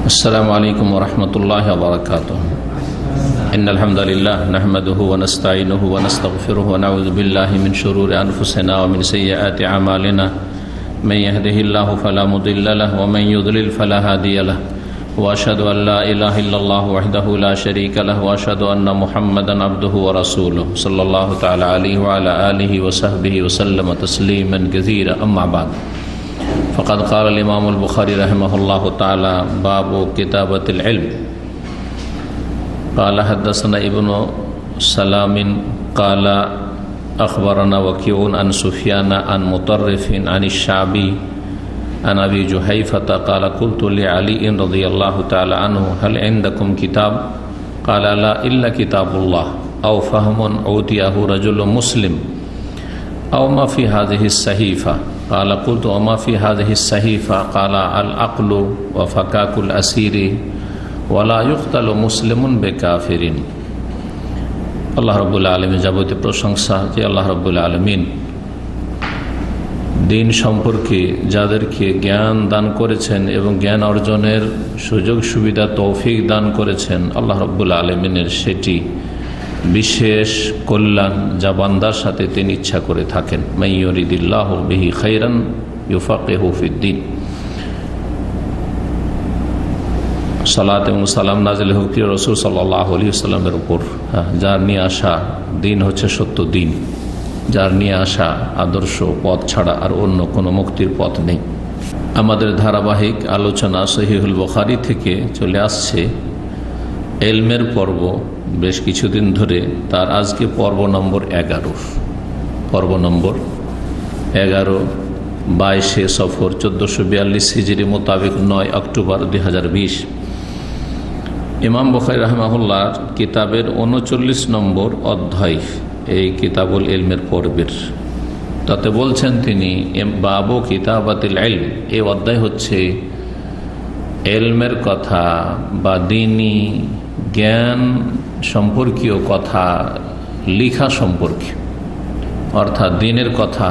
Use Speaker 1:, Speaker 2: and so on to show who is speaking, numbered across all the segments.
Speaker 1: السلام عليكم ورحمة الله وبركاته. إن الحمد لله نحمده ونستعينه ونستغفره ونعوذ بالله من شرور أنفسنا ومن سيئات أعمالنا. من يهده الله فلا مضل له ومن يضلل فلا هادي له. وأشهد أن لا إله إلا الله وحده لا شريك له وأشهد أن محمدا عبده ورسوله صلى الله تعالى عليه وعلى آله وصحبه وسلم تسليما كثيرا. أما بعد فقد قال الإمام البخاري رحمه الله تعالى باب كتابة العلم. قال حدثنا ابن سلام قال أخبرنا وكيع عن سفيان عن مطرف عن الشعبي عن أبي جحيفة قال قلت لعلي رضي الله تعالى عنه هل عندكم كتاب؟ قال لا إلا كتاب الله أو فهم أوتيه رجل مسلم أو ما في هذه الصحيفة. قال قلت وما في هذه الصحيفة؟ قال العقل وفكاك الأسير ولا يقتل مسلم بكافر. আল্লাহ রাব্বুল আলামিন যাবতীয় প্রশংসা যে আল্লাহ রাব্বুল আলামিন দিন সম্পর্কে যাদেরকে জ্ঞান দান করেছেন এবং জ্ঞান অর্জনের সুযোগ সুবিধা তৌফিক দান করেছেন, আল্লাহ রাব্বুল আলামিনের সেটি বিশেষ কল্যাণ যা বান্দার সাথে তিনি ইচ্ছা করে থাকেন। মান ইউরিদিল্লাহু বিহি খাইরান ইউফাকিহু ফিদ্দীন। সালাত এবং সালাম নাজিল হোক প্রিয় রাসূল সাল্লাল্লাহু আলাইহি ওয়াসাল্লামের উপর, যার নিয়ে আসা দিন হচ্ছে সত্য দিন, যার নিয়ে আসা আদর্শ পথ ছাড়া আর অন্য কোনো মুক্তির পথ নেই। আমাদের ধারাবাহিক আলোচনা সহিহুল বুখারী থেকে চলে আসছে এলমের পর্ব বেশ কিছুদিন ধরে। তার আজকে পর্ব নম্বর 11। পর্ব নম্বর 11, 22শে সফর 1442 হিজরি মোতাবেক 9 অক্টোবর 2020। ইমাম বুখারী রাহিমাহুল্লাহর কিতাবের 39 নম্বর অধ্যায় এই কিতাবুল ইলমের পর্বের। তাতে বলছেন তিনি বাবু কিতাবাতিল ইলম। এই অধ্যায় হচ্ছে ইলমের কথা বা দ্বীনি জ্ঞান সম্পর্কীয় কথা লিখা সম্পর্কে, অর্থাৎ দ্বীনের কথা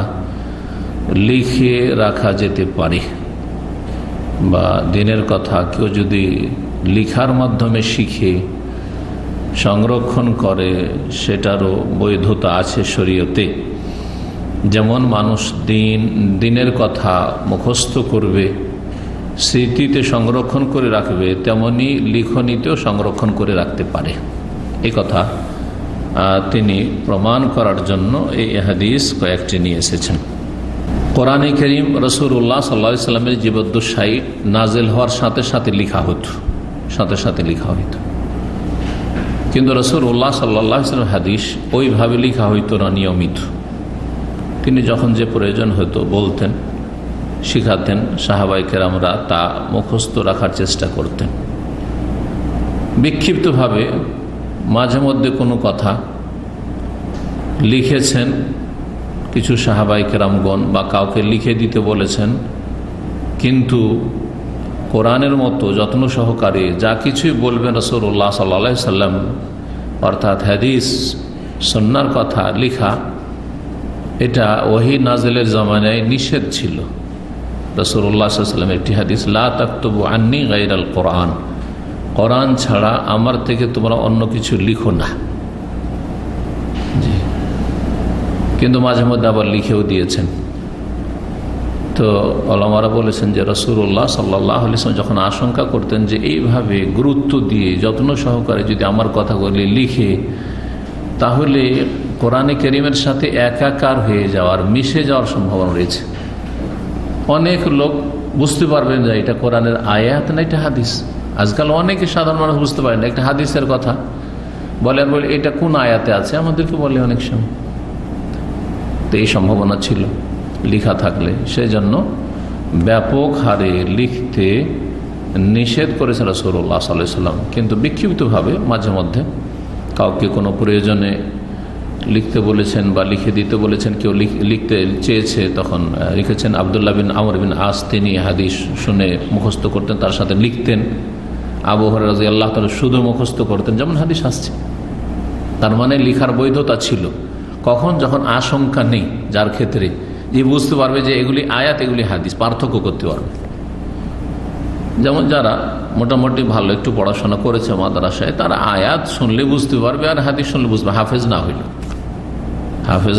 Speaker 1: লিখে রাখা যেতে পারে বা দ্বীনের কথা কেউ যদি লিখার মাধ্যমে শিখে সংরক্ষণ করে সেটারও বৈধতা আছে শরীয়তে। যেমন মানুষ দ্বীনের কথা মুখস্থ করবে, স্মৃতিতে সংরক্ষণ করে রাখবে, তেমনি লিখনীতেও সংরক্ষণ করে রাখতে পারে। এই কথা তিনি প্রমাণ করার জন্য এই হাদিস কয়েকটি নিয়ে এসেছেন। কোরআনে কারীম রাসূলুল্লাহ সাল্লাল্লাহু আলাইহি ওয়াসাল্লামের জীবদ্দশায় নাজিল হওয়ার সাথে সাথে লেখা হতো, সাথে সাথে লেখা হইতো। কিন্তু রাসূলুল্লাহ সাল্লাল্লাহু আলাইহি ওয়াসাল্লাম হাদিস ওইভাবে লেখা হইতো না নিয়মিত। তিনি যখন যে প্রয়োজন হতো বলতেন, শিখাতেন, সাহাবায়ে কেরামরা তা মুখস্থ রাখার চেষ্টা করতেন। বিক্ষিপ্তভাবে মাঝে মধ্যে কোনো কথা লিখেছেন কিছু সাহাবায়ে কেরামগণ বা কাউকে লিখে দিতে বলেছেন, কিন্তু কোরআনের মতো যত্ন সহকারে যা কিছুই বলবেন রাসূলুল্লাহ সাল্লাল্লাহু আলাইহি ওয়াসাল্লাম, অর্থাৎ হাদিস সুন্নাহর কথা লেখা, এটা ওহী নাজিলের জামানায় নিষেধ ছিল। রাসূলুল্লাহ সাল্লাল্লাহু আলাইহি ওয়াসাল্লামের একটি হাদিস, লা তাকতুবু আন্নী গায়রাল কোরআন, কোরআন ছাড়া আমার থেকে তোমরা অন্য কিছু লিখো না। কিন্তু মাঝে মধ্যে আবার লিখেও দিয়েছেন। তো ওলামারা বলেছেন যে রাসূলুল্লাহ সাল্লাল্লাহু আলাইহি ওয়াসাল্লাম যখন আশঙ্কা করতেন যে এইভাবে গুরুত্ব দিয়ে যত্ন সহকারে যদি আমার কথাগুলি লিখে, তাহলে কোরআনে কারীমের সাথে একাকার হয়ে যাওয়ার, মিশে যাওয়ার সম্ভাবনা রয়েছে। অনেক লোক বুঝতে পারবেন যে এটা কোরআনের আয়াত না এটা হাদিস। আজকাল অনেকে সাধারণ মানুষ বুঝতে পারেন না, একটা হাদিসের কথা বলে আর বলে এটা কোন আয়াতে আছে, আমাদেরকে বলে অনেক সময়। তো এই সম্ভাবনা ছিল লিখা থাকলে, সেই জন্য ব্যাপক হারে লিখতে নিষেধ করেছে রাসূলুল্লাহ সাল্লাল্লাহু আলাইহি ওয়াসাল্লাম। কিন্তু বিক্ষিপ্তভাবে মাঝে মধ্যে কাউকে কোনো প্রয়োজনে লিখতে বলেছেন বা লিখে দিতে বলেছেন, কেউ লিখতে চেয়েছে, তখন লিখেছেন। আব্দুল্লাহ বিন আমর বিন আস তিনি হাদিস শুনে মুখস্থ করতেন, তার সাথে লিখতেন। আবু হুরায়রা রাদিয়াল্লাহু তাআলা শুধু মুখস্থ করতেন, যেমন হাদিস আসছে। তার মানে লিখার বৈধতা ছিল। কখন? যখন আশঙ্কা নেই, যার ক্ষেত্রে যে বুঝতে পারবে যে এগুলি আয়াত, এগুলি হাদিস, পার্থক্য করতে পারবে। যেমন যারা মোটামুটি ভালো একটু পড়াশোনা করেছে মাদ্রাসায়, তারা আয়াত শুনলে বুঝতে পারবে আর হাদিস শুনলে বুঝবে। হাফেজ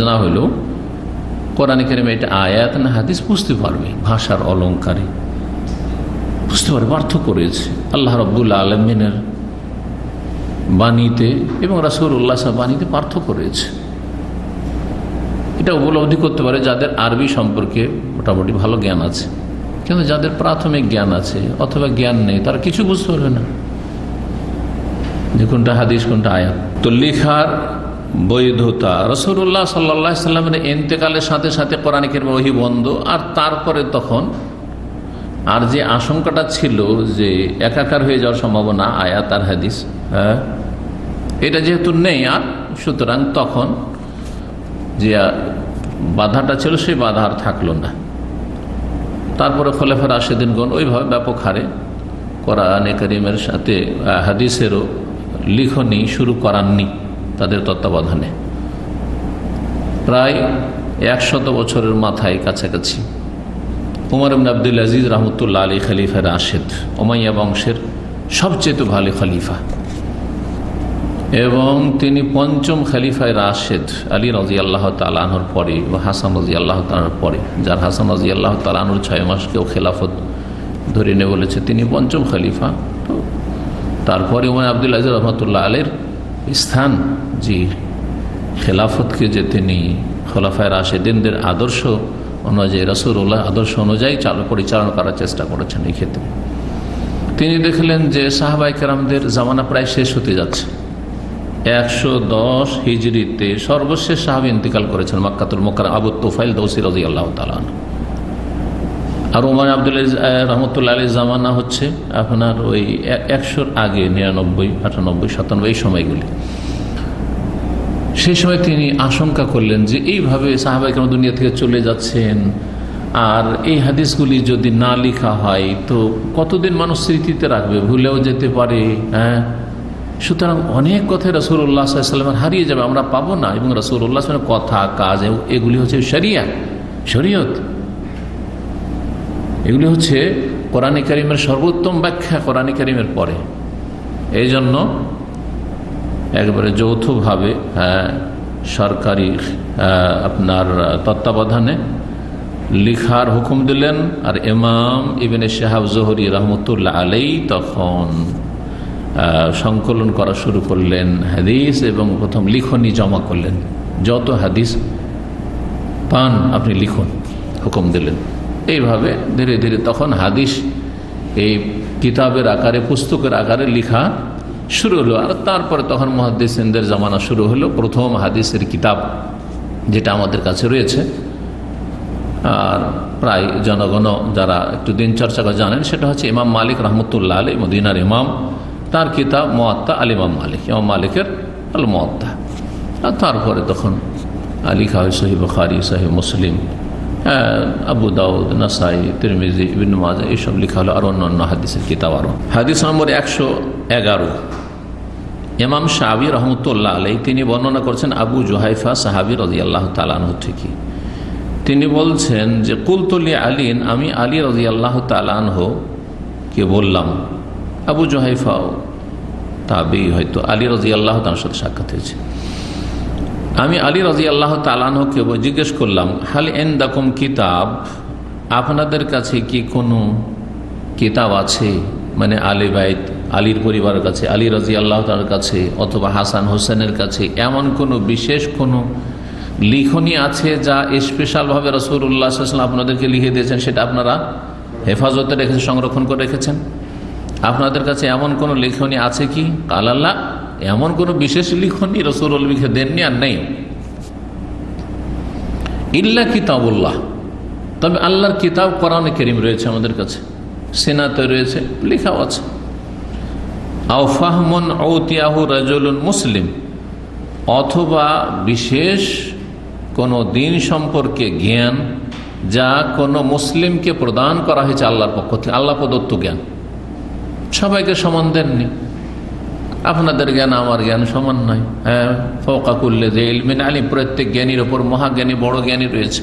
Speaker 1: না হইলেও কোরআন কারীমে এটা আয়াত না হাদিস বুঝতে পারবে, ভাষার অলংকারে বুঝতে পারবে, পার্থক্য রয়েছে আল্লাহ রাব্বুল আলামিনের বাণীতে এবং রাসূলুল্লাহ সাল্লাল্লাহু আলাইহি ওয়াসাল্লাম বাণীতে পার্থক্য রয়েছে। এটা উপলব্ধি করতে পারে যাদের আরবি সম্পর্কে মোটামুটি ভালো জ্ঞান আছে। কিন্তু যাদের প্রাথমিক জ্ঞান আছে অথবা জ্ঞান নেই, তারা কিছু বুঝতে পারবে না যে কোনটা হাদিস কোনটা আয়াত। তো লেখার বৈধতা, রাসূলুল্লাহ সাল্লাল্লাহু আলাইহি ওয়াসাল্লামের ইন্তেকালের সাথে সাথে কোরআন কারীমের ওহী বন্ধ, আর তারপরে তখন আর যে আশঙ্কাটা ছিল যে একাকার হয়ে যাওয়ার সম্ভাবনা আয়াত আর হাদিস, এটা যেহেতু নেই আর, সুতরাং তখন যে বাধাটা ছিল সেই বাধা আর থাকলো না। তারপরে খোলাফায়ে রাশিদিনগণ ওইভাবে ব্যাপক হারে কোরআনে কারীমের সাথে হাদিসেরও লিখনি শুরু করাননি তাদের তত্ত্বাবধানে। প্রায় 100 বছরের মাথায় কাছাকাছি উমর ইবনে আব্দুল আজিজ রহমতুল্লাহ আলী খলিফা রাশেদ, উমাইয়া বংশের সবচেয়ে ভালো খলিফা, এবং তিনি পঞ্চম খলিফায় রাশেদ আলী রাদিয়াল্লাহু তাআলা আনহুর পরে ও হাসান রাদিয়াল্লাহু তাআলার পরে, যার হাসান রাদিয়াল্লাহু তাআলা আনহুর 6 মাসকেও খেলাফত ধরে নিয়ে বলেছে তিনি পঞ্চম খলিফা। তো তারপরে উমর আব্দুল আজিজ রহমতুল্লাহ আলীর স্থান জি খেলাফতকে যে তিনি খোলাফায়ে রাশেদিনদের আদর্শ অনুযায়ী, রাসূলুল্লাহ আদর্শ অনুযায়ী পরিচালনা করার চেষ্টা করেছেন। এই ক্ষেত্রে তিনি দেখলেন যে সাহাবায়ে কেরামদের জামানা প্রায় শেষ হতে যাচ্ছে। 110 হিজরিতে সর্বশেষ সাহাবী ইন্তেকাল করেছেন মক্কাতুল মুকাররম আবু তুফাইল দৌসী রাদিয়াল্লাহু তাআলা আনহু। আর উমর আব্দুল আজিজ রহমতুল্লাহ আলাইহির জামানা হচ্ছে আপনার ওই 100-র আগে, 99, 98, 97 এই সময়গুলি। সেই সময় তিনি আশঙ্কা করলেন যে এইভাবে সাহাবায়ে কেরাম দুনিয়া থেকে চলে যাচ্ছেন, আর এই হাদিসগুলি যদি না লেখা হয় তো কতদিন মানুষ স্মৃতিতে রাখবে, ভুলেও যেতে পারে। সুতরাং অনেক কথাই রাসূলুল্লাহ সাল্লাল্লাহু আলাইহি ওয়াসাল্লাম হারিয়ে যাবে, আমরা পাবো না। এবং রাসূলুল্লাহ সাল্লাল্লাহু আলাইহি ওয়াসাল্লামের কথা কাজ এগুলি হচ্ছে শরীয়ত, এগুলি হচ্ছে কোরআনে কারীমের সর্বোত্তম ব্যাখ্যা কোরআনে কারীমের পরে। এই জন্য একবারে যৌথভাবে সরকারি আপনার তত্ত্বাবধানে লিখার হুকুম দিলেন। আর ইমাম ইবনে শিহাব জোহরী রহমতুল্লাহ আলাইহি তখন সংকলন করা শুরু করলেন হাদিস, এবং প্রথম লিখনি জমা করলেন। যত হাদিস পান আপনি লিখুন, হুকুম দিলেন। এইভাবে ধীরে ধীরে তখন হাদিস এই কিতাবের আকারে, পুস্তকের আকারে লিখা শুরু হলো। আর তারপরে তখন মুহাদ্দিসিনদের জামানা শুরু হলো। প্রথম হাদিসের কিতাব যেটা আমাদের কাছে রয়েছে, আর প্রায় জনগণ যারা একটু দিন চর্চা করে জানেন, সেটা হচ্ছে ইমাম মালিক রহমতুল্লাহ আলাইহি, মদিনার ইমাম, তার কিতাব মুয়াত্তা আল ইমাম মালিক, ইমাম মালিকের আল মুয়াত্তা। আর তারপরে তখন লিখা হয় সহিহ বুখারী, সহিহ মুসলিম, আবু দাউদ, নাসাই, তিরমিজি, ইবনে মাজাহ, এইসব লিখা হলো। আর অন্যান্য হাদিসের কিতাব আরো। হাদিস নম্বর 111, ইমাম শাফিঈ রহমতুল্লাহ আলাইহি তিনি বর্ণনা করছেন আবু জুহাইফা সাহাবী রাদিয়াল্লাহু তাআলা আনহু থেকে। তিনি বলছেন যে কুলতু লি আলীন, আমি আলী রাদিয়াল্লাহু তাআলা আনহু কে বললাম। আবু জুহাইফাও তাবেঈ, হয়তো আলী রাদিয়াল্লাহু তাআলার সাথে সাক্ষাৎ হয়েছে। আমি আলী রাদিয়াল্লাহু তাআলা আনহুকে জিজ্ঞেস করলাম, হাল ইনদাকুম কিতাব, আপনাদের কাছে কি কোনো কিতাব আছে, মানে আলী বাইত, আলীর পরিবারের কাছে, আলী রাদিয়াল্লাহু তাআলার কাছে অথবা হাসান হোসেনের কাছে এমন কোনো বিশেষ কোনো লিখনি আছে যা স্পেশালভাবে রাসূলুল্লাহ সাল্লাল্লাহু আলাইহি ওয়াসাল্লাম আপনাদেরকে লিখে দিয়েছেন, সেটা আপনারা হেফাজতে রেখেছেন, সংরক্ষণ করে রেখেছেন? আপনাদের কাছে এমন কোনো লিখনি আছে কি? কাল আল্লাহ, এমন কোনো বিশেষ লিখনি রাসূলুল্লাহ লিখে দেননি আর নেই। ইল্লা কিতাবুল্লাহ, তবে আল্লাহর কিতাব কোরআনে কারীম রয়েছে আমাদের কাছে, সিনাতে রয়েছে, লেখাও আছে। আও ফাহমুন উতিয়াহু রাজুলুন মুসলিম, অথবা বিশেষ কোনো দিন সম্পর্কে জ্ঞান যা কোনো মুসলিমকে প্রদান করা হয়েছে আল্লাহর পক্ষ থেকে, আল্লাহ প্রদত্ত জ্ঞান। সবাইকে সমান দেননি, আপনাদের জ্ঞান আমার জ্ঞান সমান নয়। হ্যাঁ, ফাওকা কুল্লি যি ইলমিন আলিম, প্রত্যেক জ্ঞানীর ওপর মহাজ্ঞানী, বড় জ্ঞানী রয়েছে।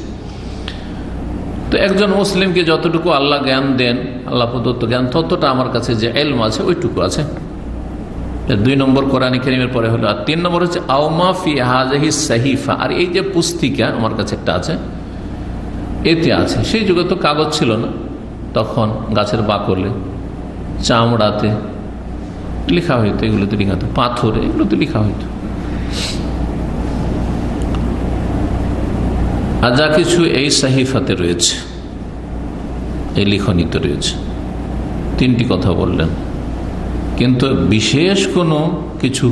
Speaker 1: তো তো একজন মুসলিমকে যতটুকু আল্লাহ জ্ঞান দেন, আল্লাহ প্রদত্ত জ্ঞান, ততটা আমার কাছে যে ইলম আছে ওইটুকু আছে। 2 নম্বর কোরআন কারীমের পরে হলো। আর 3 নম্বর হচ্ছে আওমা ফি হাযিহি সাহিফা, আর এই যে পুস্তিকা আমার কাছে একটা আছে, এতে আছে। সেই যুগে তো কাগজ ছিল না, তখন গাছের বাকলে, চামড়াতে লেখা হইতো, এগুলোতে লেখা হতো, পাথরে এগুলোতে লেখা হইতো। আর যা কিছু এই সাহিফাতে রয়েছে, এই লিখনিতে রয়েছে। 3টি কথা বললেন, কিন্তু বিশেষ কোনো কিছু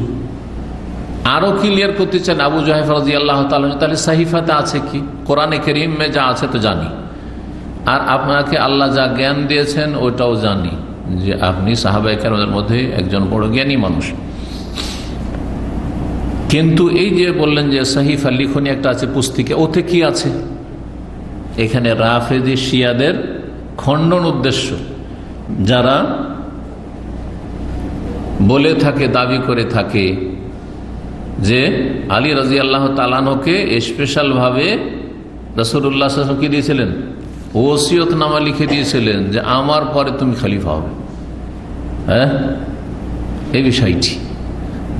Speaker 1: আরো ক্লিয়ার করতে চান আবু জুহাইফা রাদিয়াল্লাহু তাআলা, তাহলে সাহিফাতে আছে কি? কোরআনে কারীমে যা আছে তো জানি, আর আপনাকে আল্লাহ যা জ্ঞান দিয়েছেন ওটাও জানি, যে আপনি সাহাবায়ে কেরামের মধ্যে একজন বড় জ্ঞানী মানুষ। কিন্তু এই যে বললেন যে সাহিফা লিখনি একটা আছে, পুস্তিকা, ওতে কি আছে? এখানে রাফেজি শিয়াদের খণ্ডন উদ্দেশ্য। যারা বলে থাকে, দাবি করে থাকে যে আলী রাদিয়াল্লাহু তাআলা আনহুকে স্পেশাল ভাবে রাসূলুল্লাহ সাল্লাল্লাহু আলাইহি ওয়াসাল্লাম কি দিয়েছিলেন? ওসিয়তনামা লিখে দিয়েছিলেন যে আমার পরে তুমি খলিফা হবে। হ্যাঁ, এই বিষয়টি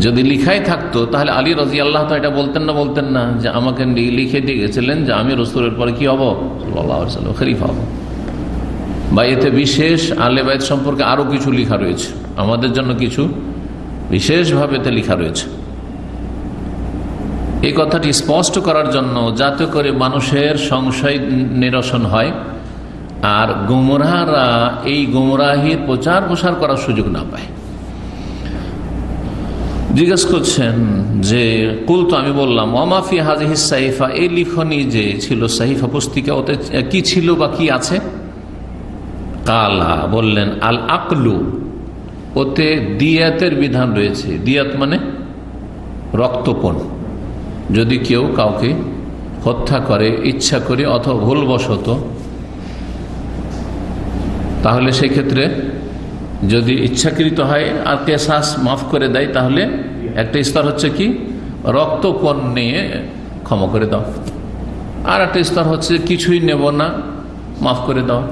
Speaker 1: যদি লিখাই থাকতো তাহলে আলী রাদিয়াল্লাহু তাআলা এটা বলতেন না যে আমাকে লিখে দিয়ে গেছিলেন যে আমি রাসূলের পরে কি হব? সাল্লাল্লাহু আলাইহি ওয়াসাল্লাম খলিফা হব। বা এতে বিশেষ আহলে বাইত সম্পর্কে আরো কিছু লেখা রয়েছে, আমাদের জন্য কিছু বিশেষভাবে এতে লেখা রয়েছে। এই কথাটি স্পষ্ট করার জন্য, যাতে করে মানুষের সংশয় নিরসন হয় আর গুমরাহরা এই গুমরাহির প্রচার প্রসার করার সুযোগ না পায়। জিজ্ঞেস করছেন যে কুলতু, আমি বললাম, ওমা ফি হাযিহি সাহিফা, এই লিখনি যে ছিল সাহিফা পুস্তিকা, ওতে কি ছিল বা কি আছে? কালা, বললেন, আল আকলু, ওতে দিয়াতের বিধান রয়েছে। দিয়াত মানে রক্তপণ। যদি কেউ কাউকে হত্যা করে ইচ্ছা করে অথবা ভুলবশত, তাহলে সেই ক্ষেত্রে যদি ইচ্ছাকৃত হয় আর কেসাস মাফ করে দেয়, তাহলে একটা স্তর হচ্ছে কি রক্তপণ নিয়ে ক্ষমা করে দাও, আর একটা স্তর হচ্ছে কিছুই নেব না, মাফ করে দাও।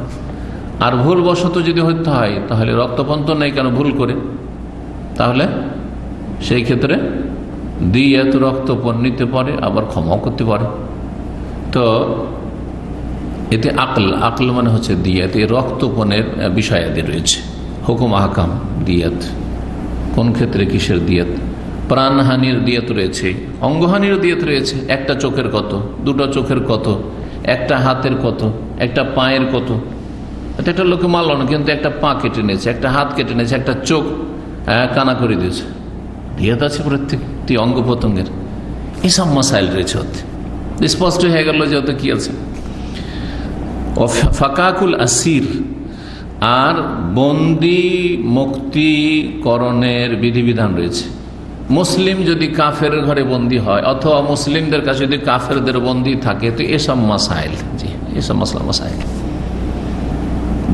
Speaker 1: আর ভুলবশত যদি হত্যা হয় তাহলে রক্তপণ তো নেই, কেন ভুল করে, তাহলে সেই ক্ষেত্রে দিয়াত রক্তপণ নিতে পারে, আবার ক্ষমাও করতে পারে। তো এতে আকল মানে হচ্ছে দিয়াত, এই রক্তপণের বিষয়াদি রয়েছে, হুকুম আহকাম, দিয়াত কোন ক্ষেত্রে কিসের দিয়াত। প্রাণহানির দিয়াত রয়েছে, অঙ্গহানির দিয়াত রয়েছে। একটা চোখের কত, 2টা চোখের কত, একটা হাতের কত, একটা পায়ের কত। একটা লোকে মারল না, কিন্তু একটা পা কেটে নিয়েছে, একটা হাত কেটে নিয়েছে, একটা চোখ কানা করে দিয়েছে, দিয়াত আছে প্রত্যেকটি অঙ্গ প্রত্যঙ্গের। এসব মাসাইল রয়েছে, হতে স্পষ্ট হয়ে গেল যে ওতে কি আছে। ফাকাকুল আসির, আর বন্দি মুক্তিকরণের বিধিবিধান রয়েছে। মুসলিম যদি কাফের ঘরে বন্দী হয়, অথবা মুসলিমদের কাছে যদি কাফেরদের বন্দী থাকে, তো এসব মাসাইল, জি এসব মাসলা মাসাইল,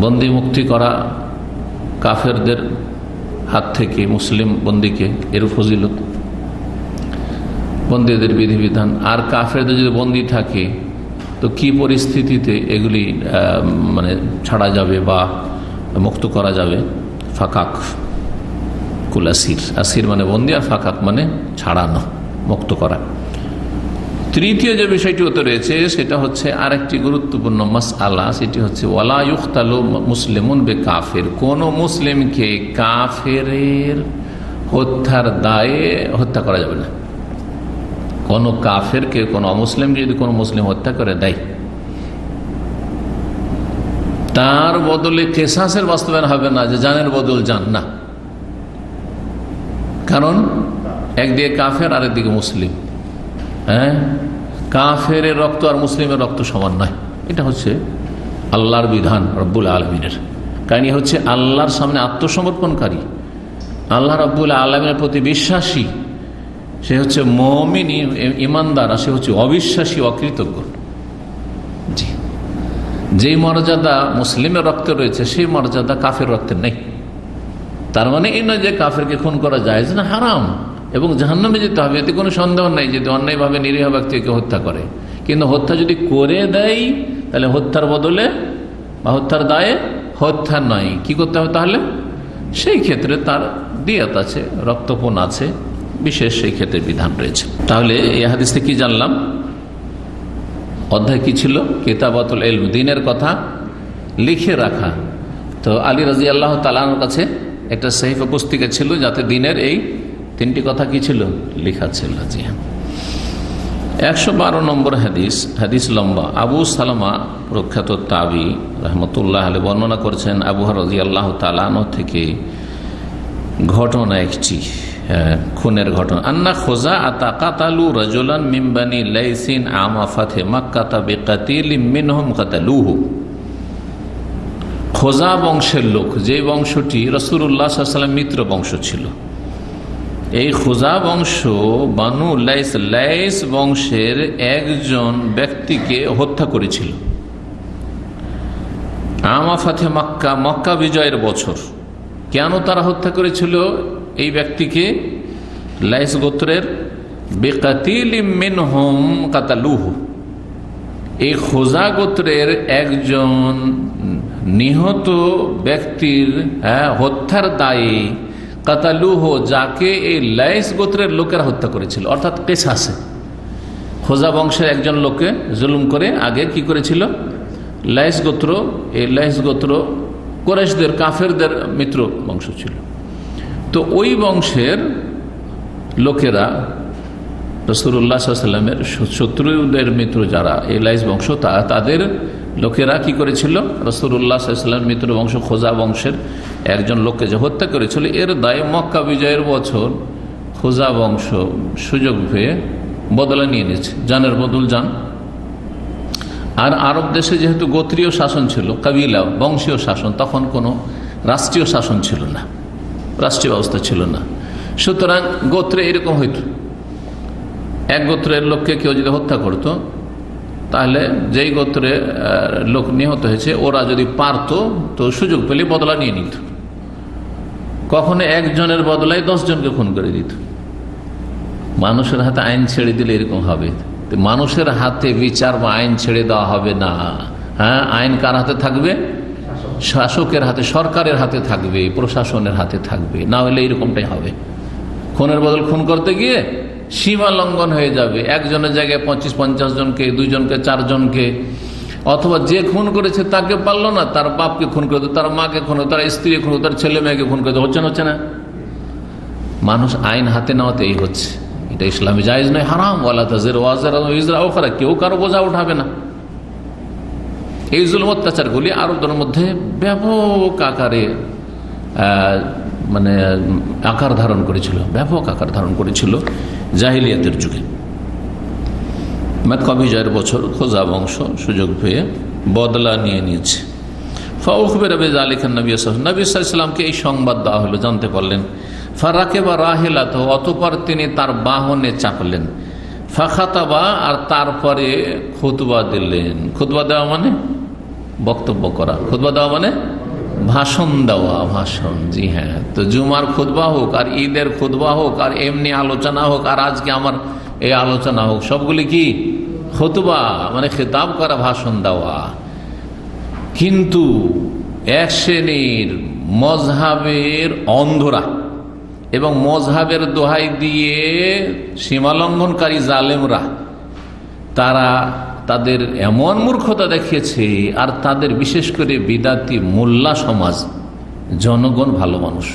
Speaker 1: বন্দী মুক্তি করা কাফেরদের হাত থেকে মুসলিম বন্দীকে, এর ফজিলত, বন্দীদের বিধিবিধান। আর কাফেরদের যদি বন্দী থাকে তো কি পরিস্থিতিতে এগুলি মানে ছাড়া যাবে বা মুক্ত করা যাবে। ফাকাক কুল আসির, আসির মানে বন্দী, আর ফাকাক মানে ছাড়ানো, মুক্ত করা। তৃতীয় যে বিষয়টি হতে রয়েছে সেটা হচ্ছে আরেকটি গুরুত্বপূর্ণ মাসআলা, সেটি হচ্ছে ওয়ালা ইউকতালু মুসলিমুন বিকাফির, কোন মুসলিমকে কাফেরের হত্যার দায়ে হত্যা করা যাবে না। কোন কাফেরকে, কোন অমুসলিম যদি কোন মুসলিম হত্যা করে দেয়, তার বদলে কেসাসের বাস্তবায়ন হবে না, যে জানের বদল জান না। কারণ একদিকে কাফের, আরেকদিকে মুসলিম। হ্যাঁ, কাফের রক্ত আর মুসলিমের রক্ত সমান নয়। এটা হচ্ছে আল্লাহর বিধান, রব্বুল আলমিনের। কারণ হচ্ছে আল্লাহর সামনে আত্মসমর্পণকারী, আল্লাহ রব্বুল আলমিনের প্রতি বিশ্বাসী, সে হচ্ছে মুমিন ইমানদার, আর সে হচ্ছে অবিশ্বাসী, অকৃতজ্ঞ। জি, যেই মর্যাদা মুসলিমের রক্তে রয়েছে সেই মর্যাদা কাফের রক্তে নেই। তার মানে এই নয় যে কাফেরকে খুন করা যায় না, হারাম, এবং জাহান্নামে যেতে হবে, এতে কোনো সন্দেহ নাই যদি অন্যায়ভাবে নিরীহ ব্যক্তিকে হত্যা করে। কিন্তু হত্যা যদি করে দেয় তাহলে হত্যার বদলে বা হত্যার দায়ে হত্যা নয়, কি করতে হবে তাহলে? সেই ক্ষেত্রে তার দিয়াত আছে, রক্তপণ আছে, বিশেষ সেই ক্ষেত্রে বিধান রয়েছে। তাহলে এই হাদিস থেকে কি জানলাম? অধ্যায় কি ছিল? কিতাবাতুল ইলম, দ্বীনের কথা লিখে রাখা। তো আলী রাদিয়াল্লাহু তাআলা আনহুর কাছে একটা সাহিফা পুস্তিকা ছিল, যাতে দ্বীনের এই 3টি কথা কি ছিল? লেখা ছিল। জি হ্যাঁ। 112 নম্বর হাদিস লম্বা। আবু সালামা প্রখ্যাত তাবি রহমতুল্লাহ আলাইহি বর্ণনা করেছেন আবু হুরায়রা রাদিয়াল্লাহু তাআলা আনহু থেকে ঘটনা, একটি খুনের ঘটনা। আন্না খুযাআতা কাতালু রাজুলান মিন বানি লাইসিন আমা ফাতহে মাক্কাহ বিকাতিলিন মিনহুম কাতালুহু। খোজা বংশের লোক, যে বংশটি রাসূলুল্লাহ সাল্লাল্লাহু আলাইহি ওয়াসাল্লাম মিত্র বংশ ছিল, এই খোজা বংশ বানু লাইস বংশের একজন ব্যক্তিকে হত্যা করেছিল আমা ফাতহে মক্কা, মক্কা বিজয়ের বছর। কেন তারা হত্যা করেছিল এই ব্যক্তিকে? লাইস গোত্রের বিকাতিলিম মিনহুম কাতালুহু, এই খোজা গোত্রের একজন নিহত ব্যক্তির হত্যার দায়ে কাতালুহু, যাকে এই লাইস গোত্রের লোকেরা হত্যা করেছিল, অর্থাৎ কিসাসে। খোজা বংশের একজন লোককে জুলুম করে আগে কি করেছিল? লাইস গোত্র, এই লাইস গোত্র কুরাইশদের, কাফেরদের মিত্র বংশ ছিল। তো ওই বংশের লোকেরা রাসূলুল্লাহ সাল্লাল্লাহু আলাইহি ওয়াসাল্লামের শত্রুদের মিত্র যারা এই লাইস বংশ, তাদের লোকেরা কি করেছিল? রাসূলুল্লাহ সাল্লাল্লাহু আলাইহি ওয়াসাল্লামের মিত্র বংশ খোজা বংশের একজন লোককে যে হত্যা করেছিল, এর দায়ে মক্কা বিজয়ের বছর খোজা বংশ সুযোগ পেয়ে বদলা নিয়ে নিয়েছে, জানের বদল জান। আর আরব দেশে যেহেতু গোত্রীয় শাসন ছিল, কাবিলা বংশীয় শাসন, তখন কোনো রাষ্ট্রীয় শাসন ছিল না, রাষ্ট্রীয় ব্যবস্থা ছিল না। সুতরাং গোত্রে এরকম হইত, এক গোত্রের লোককে কেউ যদি হত্যা করত, তাহলে যেই গোত্রে লোক নিহত হয়েছে ওরা যদি পারত তো সুযোগ পেলে বদলা নিয়ে নিত। কখনো একজনের বদলায় 10 জনকে খুন করে দিত। মানুষের হাতে আইন ছেড়ে দিলে এরকম হবে। মানুষের হাতে বিচার বা আইন ছেড়ে দেওয়া হবে না। হ্যাঁ, আইন কার হাতে থাকবে? শাসকের হাতে, সরকারের হাতে থাকবে, প্রশাসনের হাতে থাকবে। না হলে এরকমটাই হবে। খুনের বদল খুন করতে গিয়ে সীমা লঙ্ঘন হয়ে যাবে। একজনের জায়গায় 25-50 জনকে, 2 জনকে, 4 জনকে, অথবা যে খুন করেছে তাকে পারলো না, তার বাপকে খুন করে, তার মাকে খুন, তার স্ত্রী খুন, তার ছেলে মেয়েকে খুন করে। হচ্ছে না? মানুষ আইন হাতে নেওয়াতে এই হচ্ছে। এটা ইসলামে জায়েজ নয়, হারাম। ওয়ালা তাজিরু ওয়াজিরাতুন বিইজরি উখরা, কেউ কারো বোঝা উঠাবে না। এই জুলুম অত্যাচারগুলি আরবদের মধ্যে ব্যাপক আকারে আকার ধারণ করেছিল, ব্যাপক আকার ধারণ করেছিল জাহিলিয়াতের যুগে। মক্কা বিজয়ের বছর খোজা বংশ সুযোগ পেয়ে বদলা নিয়ে নিয়েছে। ফাউখবিরা বিযালিকা নবী সাল্লাল্লাহু আলাইহি ওয়াসাল্লামকে এই সংবাদ দেওয়া হলো, জানতে পারলেন। ফারাকিবা রাহিলাতাহু, অতঃপর তিনি তার বাহনে চাপলেন। ফাখাতাবা, আর তারপরে খুতবা দিলেন। খুতবা দেওয়া মানে বক্তব্য করা, খুতবা দেওয়া মানে ভাষণ দেওয়া, ভাষণ। জি হ্যাঁ, তো জুমার খুতবা হোক, আর ঈদের খুতবা হোক, আর এমনি আলোচনা হোক, আর আজকে আমার এই আলোচনা হোক, সবগুলি কি খুতবা, মানে খেতাব করা, ভাষণ দেওয়া। কিন্তু এক শ্রেণীর মজহাবের অন্ধরা এবং মজহাবের দোহাই দিয়ে সীমালঙ্ঘনকারী জালেমরা, তারা তাদের এমন মূর্খতা দেখিয়েছে। আর তাদের বিশেষ করে বিদাতি মোল্লা সমাজ, জনগণ ভালো মানুষ,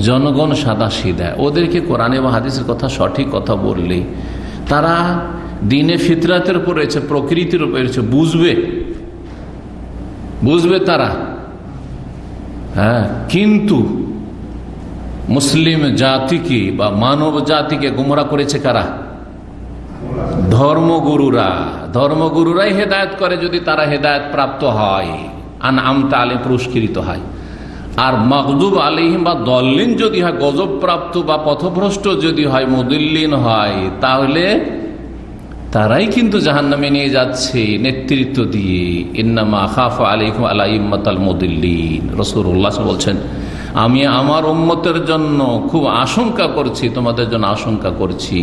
Speaker 1: জনগণ সাদা সিধা, ওদেরকে কোরআনে বা হাদিসের কথা, সঠিক কথা বললে তারা দিনে ফিতরাতের উপর রয়েছে, প্রকৃতির উপর রয়েছে, বুঝবে তারা। হ্যাঁ, কিন্তু মুসলিম জাতিকে বা মানব জাতিকে গুমরা করেছে কারা? ধর্মগুরুরাই হেদায়েত করে, যদি তারা হেদায়েত প্রাপ্ত হয়, আনআমতা আলাইহিম পুরস্কৃত হয়। আর মাগদুব আলাইহিম বা দল্লিন যদি হয়, গজব প্রাপ্ত বা পথভ্রষ্ট যদি হয়, মুদিল্লিন হয়, তাহলে তারাই কিন্তু জাহান্নামে নিয়ে যাচ্ছে নেতৃত্ব দিয়ে। ইন্নামা আখাফু আলাইকুম আলাইম্মাতাল মুদিল্লিন, রাসূলুল্লাহ বলছেন, আমি আমার উম্মতের জন্য খুব আশঙ্কা করছি, তোমাদের জন্য আশঙ্কা করছি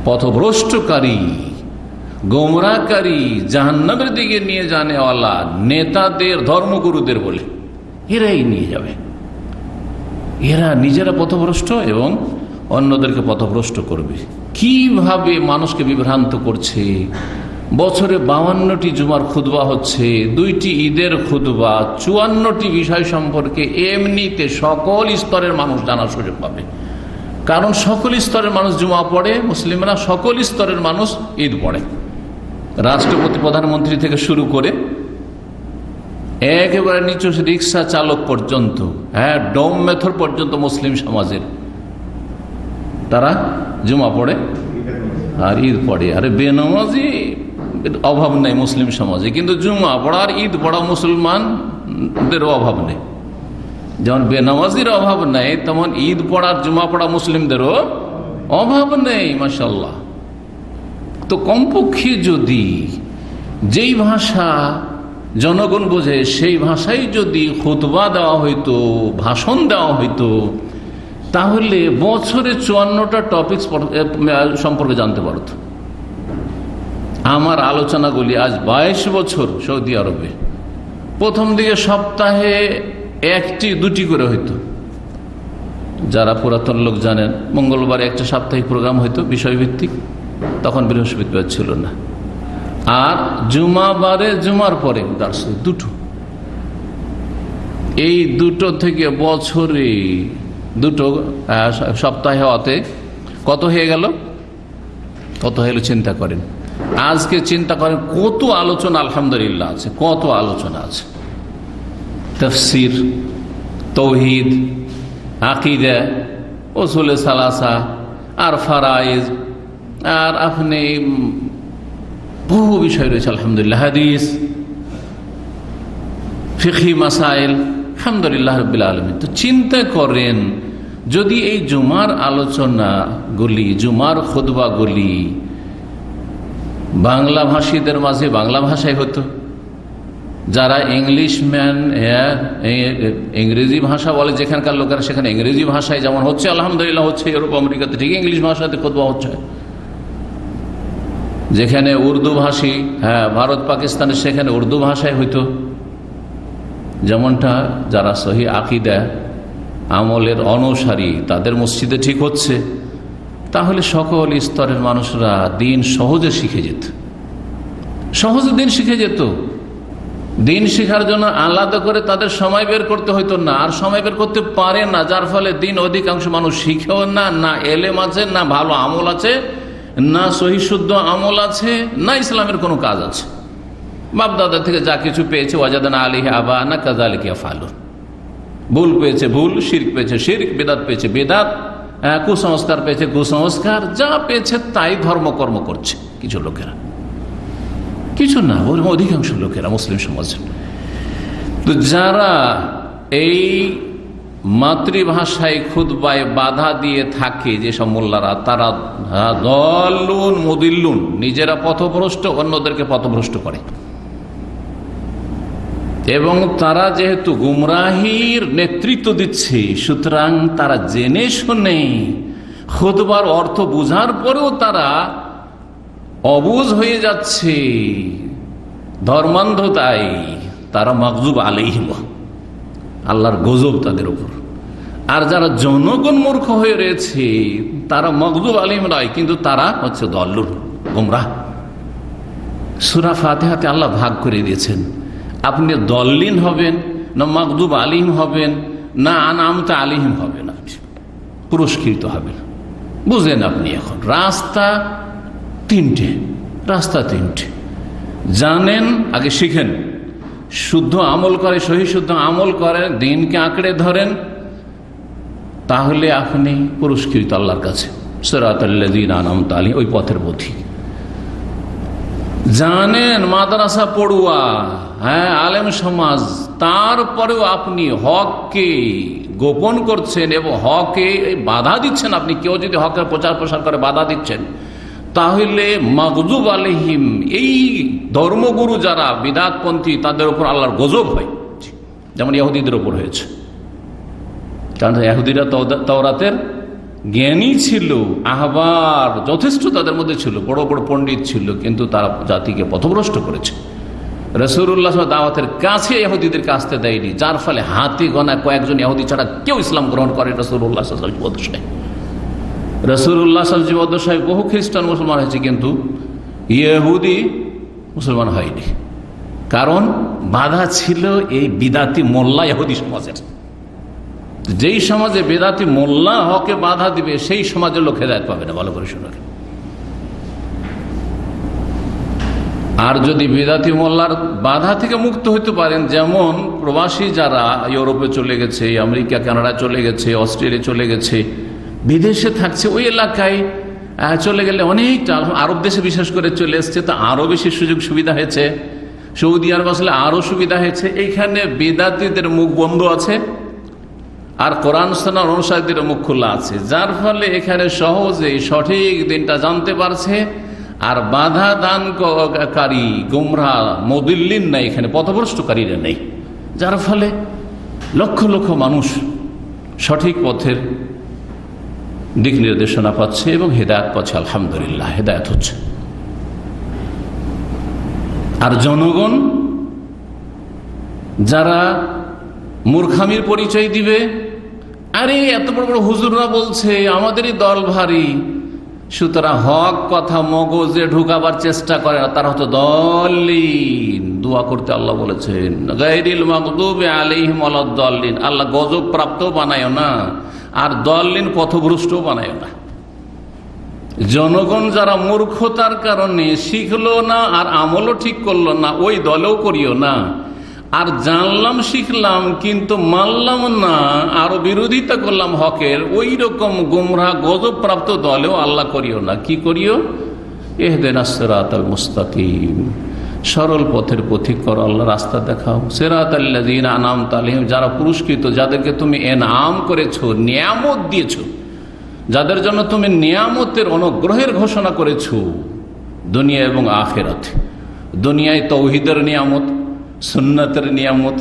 Speaker 1: পথভ্রষ্টকারী গোমরাহকারী, জাহান্নামের দিকে নিয়ে জানেওয়ালা নেতাদের, ধর্মগুরুদের বলে এরাই নিয়ে যাবে। এরা নিজেরা পথভ্রষ্ট এবং অন্যদেরকে পথভ্রষ্ট করবে। কিভাবে মানুষকে বিভ্রান্ত করছে। বছরে 52টি জুমার খুতবা হচ্ছে, 2টি ঈদের খুতবা, 54টি বিষয় সম্পর্কে এমনিতে সকল স্তরের মানুষ জানার সুযোগ পাবে। কারণ সকল স্তরের মানুষ জুমা পড়ে, মুসলিমরা সকল স্তরের মানুষ ঈদ পড়ে। রাষ্ট্রপতি, প্রধানমন্ত্রী থেকে শুরু করে একেবারে নিচু রিক্সা চালক পর্যন্ত, ডোম মেথর পর্যন্ত মুসলিম সমাজের তারা জুমা পড়ে আর ঈদ পড়ে। আরে বেনামাজি অভাব নেই মুসলিম সমাজে, কিন্তু জুমা পড়া আর ঈদ পড়া মুসলমানদেরও অভাব নেই। যেমন বেনামাজির অভাব নেই, তেমন ঈদ পড়ার জুমা পড়া মুসলিমদেরও অভাব নেই। মাশাআল্লাহ। তো কমপক্ষে যদি যেই ভাষা জনগণ বোঝে সেই ভাষায় যদি খুতবা দেওয়া হইতো, ভাষণ দেওয়া হইতো, তাহলে বছরে 54টা টপিকস সম্পর্কে জানতে পারত। আমার আলোচনাগুলি আজ 22 বছর সৌদি আরবে, প্রথম দিকে সপ্তাহে 1টি 2টি করে হইতো। যারা পুরাতন লোক জানেন, মঙ্গলবারে একটা সাপ্তাহিক প্রোগ্রাম হইতো বিষয়ভিত্তিক, তখন বৃহস্পতিবার ছিল না। আর জুমাবারে জুমার পরে দার্স 2টো। এই 2টো থেকে বছরে 2টো সপ্তাহে হওয়াতে কত হয়ে গেল? কত হয়ে গেল চিন্তা করেন। আজকে চিন্তা করেন কত আলোচনা আলহামদুলিল্লাহ আছে, কত আলোচনা আছে। তাফসীর, তাওহীদ, আকীদা, উসুলে সালাসা, আর ফারায়েজ, আর আপনি বহু বিষয় রয়েছে আলহামদুলিল্লাহ, হাদিস, ফিকহি মাসাইল, আলহামদুলিল্লাহ রাব্বিল আলামিন। তো চিন্তা করেন যদি এই জুমার আলোচনাগুলি, জুমার খুতবাগুলি বাংলা ভাষীদের মাঝে বাংলা ভাষায় হতো, যারা ইংলিশম্যান, ইংরেজি ভাষা বলে যেখানকার লোকেরা, সেখানে ইংরেজি ভাষায় যেমন হচ্ছে আলহামদুলিল্লাহ হচ্ছে, ইউরোপ আমেরিকাতে ঠিক ইংলিশ ভাষাতে খুতবা হচ্ছে। যেখানে উর্দু ভাষী, ভারত পাকিস্তানে সেখানে উর্দু ভাষায় হইতো। যেমনটা যারা সহি আকীদা আমলের অনুসারী তাদের মসজিদে ঠিক হচ্ছে, তাহলে সকল স্তরের মানুষরা দিন সহজে শিখে যেত, সহজে দিন শিখে যেত। দিন শেখার জন্য আলাদা করে তাদের সময় বের করতে হইতো না, আর সময় বের করতে পারে না, যার ফলে দিন অধিকাংশ মানুষ শিখেও না, না এলেম আছে, না ভালো আমল আছে, না সহি শুদ্ধ আমল আছে, না ইসলামের কোনো কাজ আছে। বাপ দাদা থেকে যা কিছু পেয়েছে, ওয়াজাদানা আলাইহি আবানা কাযালিকা ইয়াফআলুন, ভুল পেয়েছে ভুল, শিরক পেয়েছে শিরক, বেদাত পেয়েছে বেদাত, কুসংস্কার পেয়েছে কুসংস্কার, যা পেয়েছে তাই ধর্মকর্ম করছে কিছু লোকেরা, কিছু না, অধিকাংশ লোকেরা মুসলিম সমাজে। তো যারা এই মাতৃভাষায় খুতবায় বাধা দিয়ে থাকে, যেসব মোল্লারা, তারা দলুন মুদিল্লুন, নিজেরা পথভ্রষ্ট, অন্যদেরকে পথভ্রষ্ট করে। এবং তারা যেহেতু গুমরাহির নেতৃত্ব দিচ্ছে, সুতরাং তারা জেনে শুনে খুতবার অর্থ বুঝার পরেও তারা অবুঝ হয়ে যাচ্ছে ধর্মান্ধতায়, তারা মাগজুব আলাইহিম, আল্লাহর গজব তাদের উপর। আর যারা জনগণ মূর্খ হয়ে রয়েছে তারা মাগজুব আলাইহিম নয়, কিন্তু তারা হচ্ছে দল্লুর, গুমরাহ। সূরা ফাতিহাতে আল্লাহ ভাগ করে দিয়েছেন, আপনি দল্লিন হবেন না মাগজুব আলাইহিম হবেন, না আনআমতা আলাইহিম হবেন, আপনি পুরস্কৃত হবেন। বুঝলেন আপনি এখন রাস্তা তিনটে, রাস্তা তিনটে জানেন, আগে শিখেন, শুদ্ধ আমল করে, সহি শুদ্ধ আমল করেন, দিনকে আঁকড়ে ধরেন, তাহলে আপনি পুরস্কৃত আল্লাহর কাছে, সিরাতাল্লাযীনা আনআমতা আলাইহিম, ওই পথের পথিক। জানেন মাদ্রাসা পড়ুয়া, আলেম সমাজ, তারপরেও আপনি হককে গোপন করছেন এবং হকে বাধা দিচ্ছেন। আপনি কেউ যদি হকের প্রচার প্রসার করে বাধা দিচ্ছেন, তাহলে মাগজুব আলাইহিম, এই ধর্মগুরু যারা বিদআতপন্থী, তাদের উপর আল্লাহর গজব হয়, যেমন ইহুদিদের উপর হয়েছে। কারণ ইহুদিরা তাওরাতের জ্ঞানী ছিল, আহবার যথেষ্ট তাদের মধ্যে ছিল, বড় বড় পণ্ডিত ছিল, কিন্তু তারা জাতিকে পথভ্রষ্ট করেছে। রাসূলুল্লাহ দাওয়াতের কাছে ইহুদিদেরকে আসতে দেয়নি, যার ফলে হাতে গোনা কয়েকজন ইহুদি ছাড়া কেউ ইসলাম গ্রহণ করে রাসূলুল্লাহ সাল্লাল্লাহু আলাইহি ওয়াসাল্লাম। রাসূলুল্লাহ সাল্লাল্লাহু আলাইহি ওয়াসাল্লাম বহু খ্রিস্টান মুসলমান হয়েছে, কিন্তু ইহুদি মুসলমান হয়নি। কারণ বাধা ছিল এই বিদাতি মোল্লা ইহুদি সমাজের। যেই সমাজে বেদাতি মোল্লা হকে বাধা দিবে, সেই সমাজের লোক হেদায়েত পাবে না। ভালো করে শুনুন। আর যদি বেদাতি মোল্লার বাধা থেকে মুক্ত হতে পারেন, যেমন প্রবাসী যারা ইউরোপে চলে গেছে, আমেরিকা কানাডা চলে গেছে, অস্ট্রেলিয়া চলে গেছে, বিদেশে থাকছে, ওই এলাকায় চলে গেলে অনেকটা, আরব দেশে বিশেষ করে চলে এসছে, তো আরো বেশি সুযোগ সুবিধা হয়েছে। সৌদি আরব আসলে আরো সুবিধা হয়েছে। এইখানে বেদাতিদের মুখ বন্ধ আছে আর কোরআন সুন্নাহর অনুসারীদের মুখ খোলা আছে, যার ফলে এখানে সহজে সঠিক দিনটা জানতে পারছে। আর বাধা দানকারী গুমরাহ মুদিল্লিন নাই, এখানে পথভ্রষ্টকারীরা নেই, যার ফলে লক্ষ লক্ষ মানুষ সঠিক পথের দিক নির্দেশনা পাচ্ছে এবং হেদায়েত পাচ্ছে। আলহামদুলিল্লাহ, হেদায়েত হচ্ছে। আর জনগণ যারা মূর্খামির পরিচয় দিবে, আরে এত বড় বড় হুজুররা বলছে আমাদেরই দল ভারী, সুতরাং হক কথা মগজে ঢুকাবার চেষ্টা করে না, তারা হতো দলিন। দোয়া করতে আল্লাহ বলেছেন গায়রিল মাগদুবি আলাইহিম ওয়ালাদ-দাল্লিন। আল্লাহ গজব প্রাপ্ত বানায় না, আর দলিন পথভ্রষ্ট বানায় না। জনগণ যারা মূর্খতার কারণে শিখলো না আর আমলও ঠিক করলো না, ওই দলেও করিও না। আর জানলাম শিখলাম কিন্তু মানলাম না, আরো বিরোধিতা করলাম হকের, ওই রকম গুমরাহ গজব প্রাপ্ত দলেও আল্লাহ করিও না। কি করিও? ইহদিনাস সিরাতাল মুস্তাকিম, সরল পথের পথিক করো, আল্লাহ রাস্তা দেখাও। সিরাতাল্লাযীনা আনআমতা আলাইহিম, যারা পুরস্কৃত, যাদেরকে তুমি এনাম করেছো, নিয়ামত দিয়েছো, যাদের জন্য তুমি নিয়ামতের অনুগ্রহের ঘোষণা করেছো দুনিয়া এবং আখিরাতে। দুনিয়ায় তাওহীদের নিয়ামত, সুন্নতের নিয়ামত,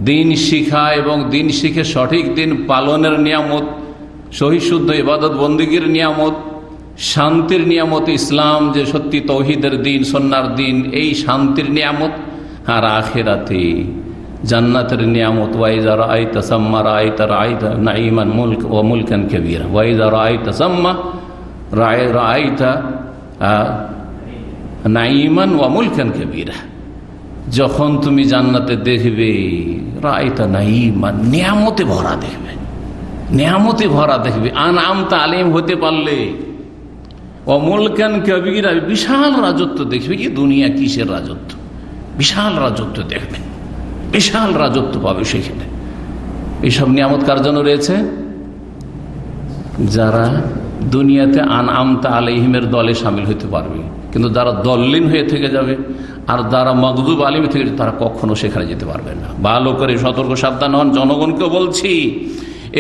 Speaker 1: দিন শিখা এবং দিন শিখে সঠিক দিন পালনের নিয়ামত, সহি শুদ্ধ ইবাদত বন্দেগীর নিয়ামত, শান্তির নিয়ামত, ইসলাম যে সত্যি তাওহীদের দিন, সুন্নাহর দিন, এই শান্তির নিয়ামত। আর আখিরাতে জান্নাতের নিয়ামত। ওয়াইজা রাআইতা সাম্মা রাআইতা নাঈমান মুলক ওয়া মুলকান কাবীরা। ওয়াইজা রাআইতা সাম্মা রাআইতা নাঈমান ওয়া মুলকান কাবীরা। যখন তুমি জান্নাতে দেখবে, রাআইতা নাঈমান, নিয়ামতে ভরা দেখবে, নিয়ামতে ভরা দেখবে। আনআমতা আলাইহিম হতে পারলে, ওয়া মুলকান কাবীরা, বিশাল রাজত্ব দেখবে। কি দুনিয়া কিসের রাজত্ব? বিশাল রাজত্ব দেখবে, বিশাল রাজত্ব পাবে সেখানে। এইসব নিয়ামত কার জন্য রয়েছে? যারা দুনিয়াতে আনআমতা আলাইহিমের দলে সামিল হতে পারবে। কিন্তু যারা দল্লিন হয়ে থেকে যাবে আর যারা মাগদুব আলাইহিম থেকে, তারা কখনো সেখানে যেতে পারবে না। ভালো করে সতর্ক সাবধান হন। জনগণকেও বলছি,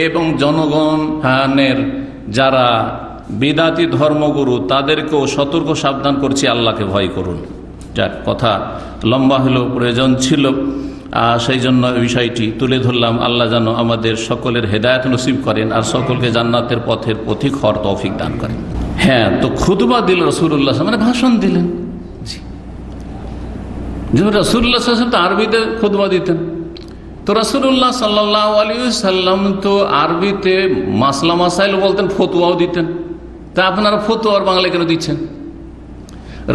Speaker 1: এবং জনগণের যারা বিদাতি ধর্মগুরু, তাদেরকেও সতর্ক সাবধান করছি, আল্লাহকে ভয় করুন। যাক, কথা লম্বা হলেও প্রয়োজন ছিল, সেই জন্য বিষয়টি তুলে ধরলাম। আল্লাহ যেন আমাদের সকলের হেদায়েত নসিব করেন আর সকলকে জান্নাতের পথের পথিক হওয়ার তৌফিক দান করেন। হ্যাঁ, তো খুতবা দিল রাসূলুল্লাহ, মানে ভাষণ দিলেন। রাসূলুল্লাহ তো আরবিতে খুতবা দিতেন। তো রাসূলুল্লাহ সাল্লাল্লাহু আলাইহি ওয়াসাল্লাম তো আরবিতে মাসলা মাসাইল বলতেন, ফতোয়াও দিতেন। তা আপনারা ফতোয়ার বাংলায় কেন দিচ্ছেন?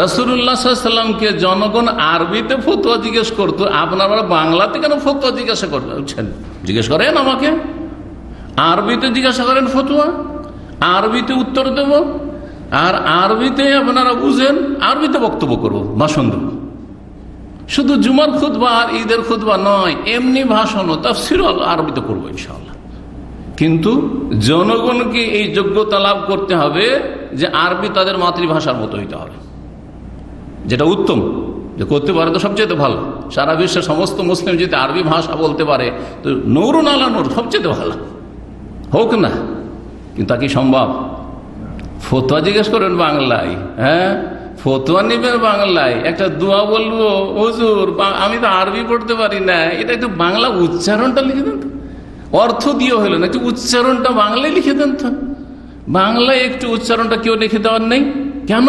Speaker 1: রাসূলুল্লাহ সাল্লাল্লাহু আলাইহি ওয়াসাল্লামকে জনগণ আরবিতে ফতোয়া জিজ্ঞেস করতো, আপনারা বাংলাতে কেন ফতোয়া জিজ্ঞাসা করছেন? জিজ্ঞেস করেন আমাকে, আরবিতে জিজ্ঞাসা করেন ফতোয়া, আরবিতে উত্তর দেব, আর আরবিতে আপনারা বুঝেন, আরবিতে বক্তব্য করবো, ভাষণ দেব। শুধু জুমার খুতবা আর ঈদের খুতবা নয়, এমনি ভাষণও তাফসীরও আরবিতে করবো ইনশাআল্লাহ। কিন্তু জনগণকে এই যোগ্যতা লাভ করতে হবে যে আরবি তাদের মাতৃভাষার মতো হইতে হবে, যেটা উত্তম। যে করতে পারে তো সবচেয়ে ভালো। সারা বিশ্বের সমস্ত মুসলিম যদি আরবি ভাষা বলতে পারে তো নূরুন আলা নূর, সবচেয়ে ভালো হোক না। কিন্তু তা কি সম্ভব? ফতোয়া জিজ্ঞেস করেন বাংলায়, হ্যাঁ, ফতোয়া নিবেন বাংলায়, একটা দোয়া বলবো, হুজুর আমি তো আরবি পড়তে পারি না, এটা একটু বাংলা উচ্চারণটা লিখে দেন তো। অর্থ দিয়ে হইল না, একটু উচ্চারণটা বাংলায় লিখে দেন তো। বাংলায় একটু উচ্চারণটা কেউ লিখে দেওয়ার নেই কেন?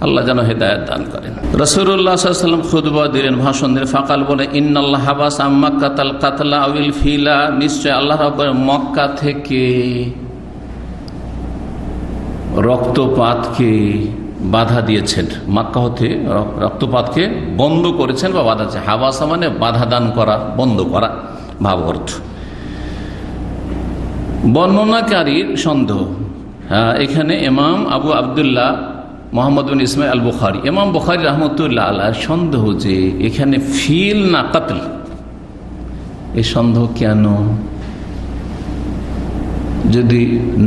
Speaker 1: আল্লাহ যেন হেদায়েত দান করেন। রাসূলুল্লাহ সাল্লাল্লাহু আলাইহি ওয়াসাল্লাম খুতবা দিলেন, ভাষণ দিলেন। ফাকাল বলে, ইন্নাল্লাহ হাবাস আম্মাক্কাতাল কাতলা আউল ফিলা, নিশ্চয় আল্লাহ রাব্বুল মক্কা থেকে রক্তপাতকে বাধা দিয়েছেন, মক্কা হতে রক্তপাতকে বন্ধ করেছেন বা বাধা দিয়েছেন। হাবাসা মানে বাধা দান করা, বন্ধ করা ভাব অর্থ। বর্ণনাকারীর সন্দেহ, এখানে ইমাম আবু আবদুল্লাহ মোহাম্মদ বিন ইসমাইল আল বুখারী, ইমাম বুখারী রাহমাতুল্লাহ আলাইহি সন্দেহ যে এখানে ফিল না কাতল। এই সন্দেহ কেন? যদি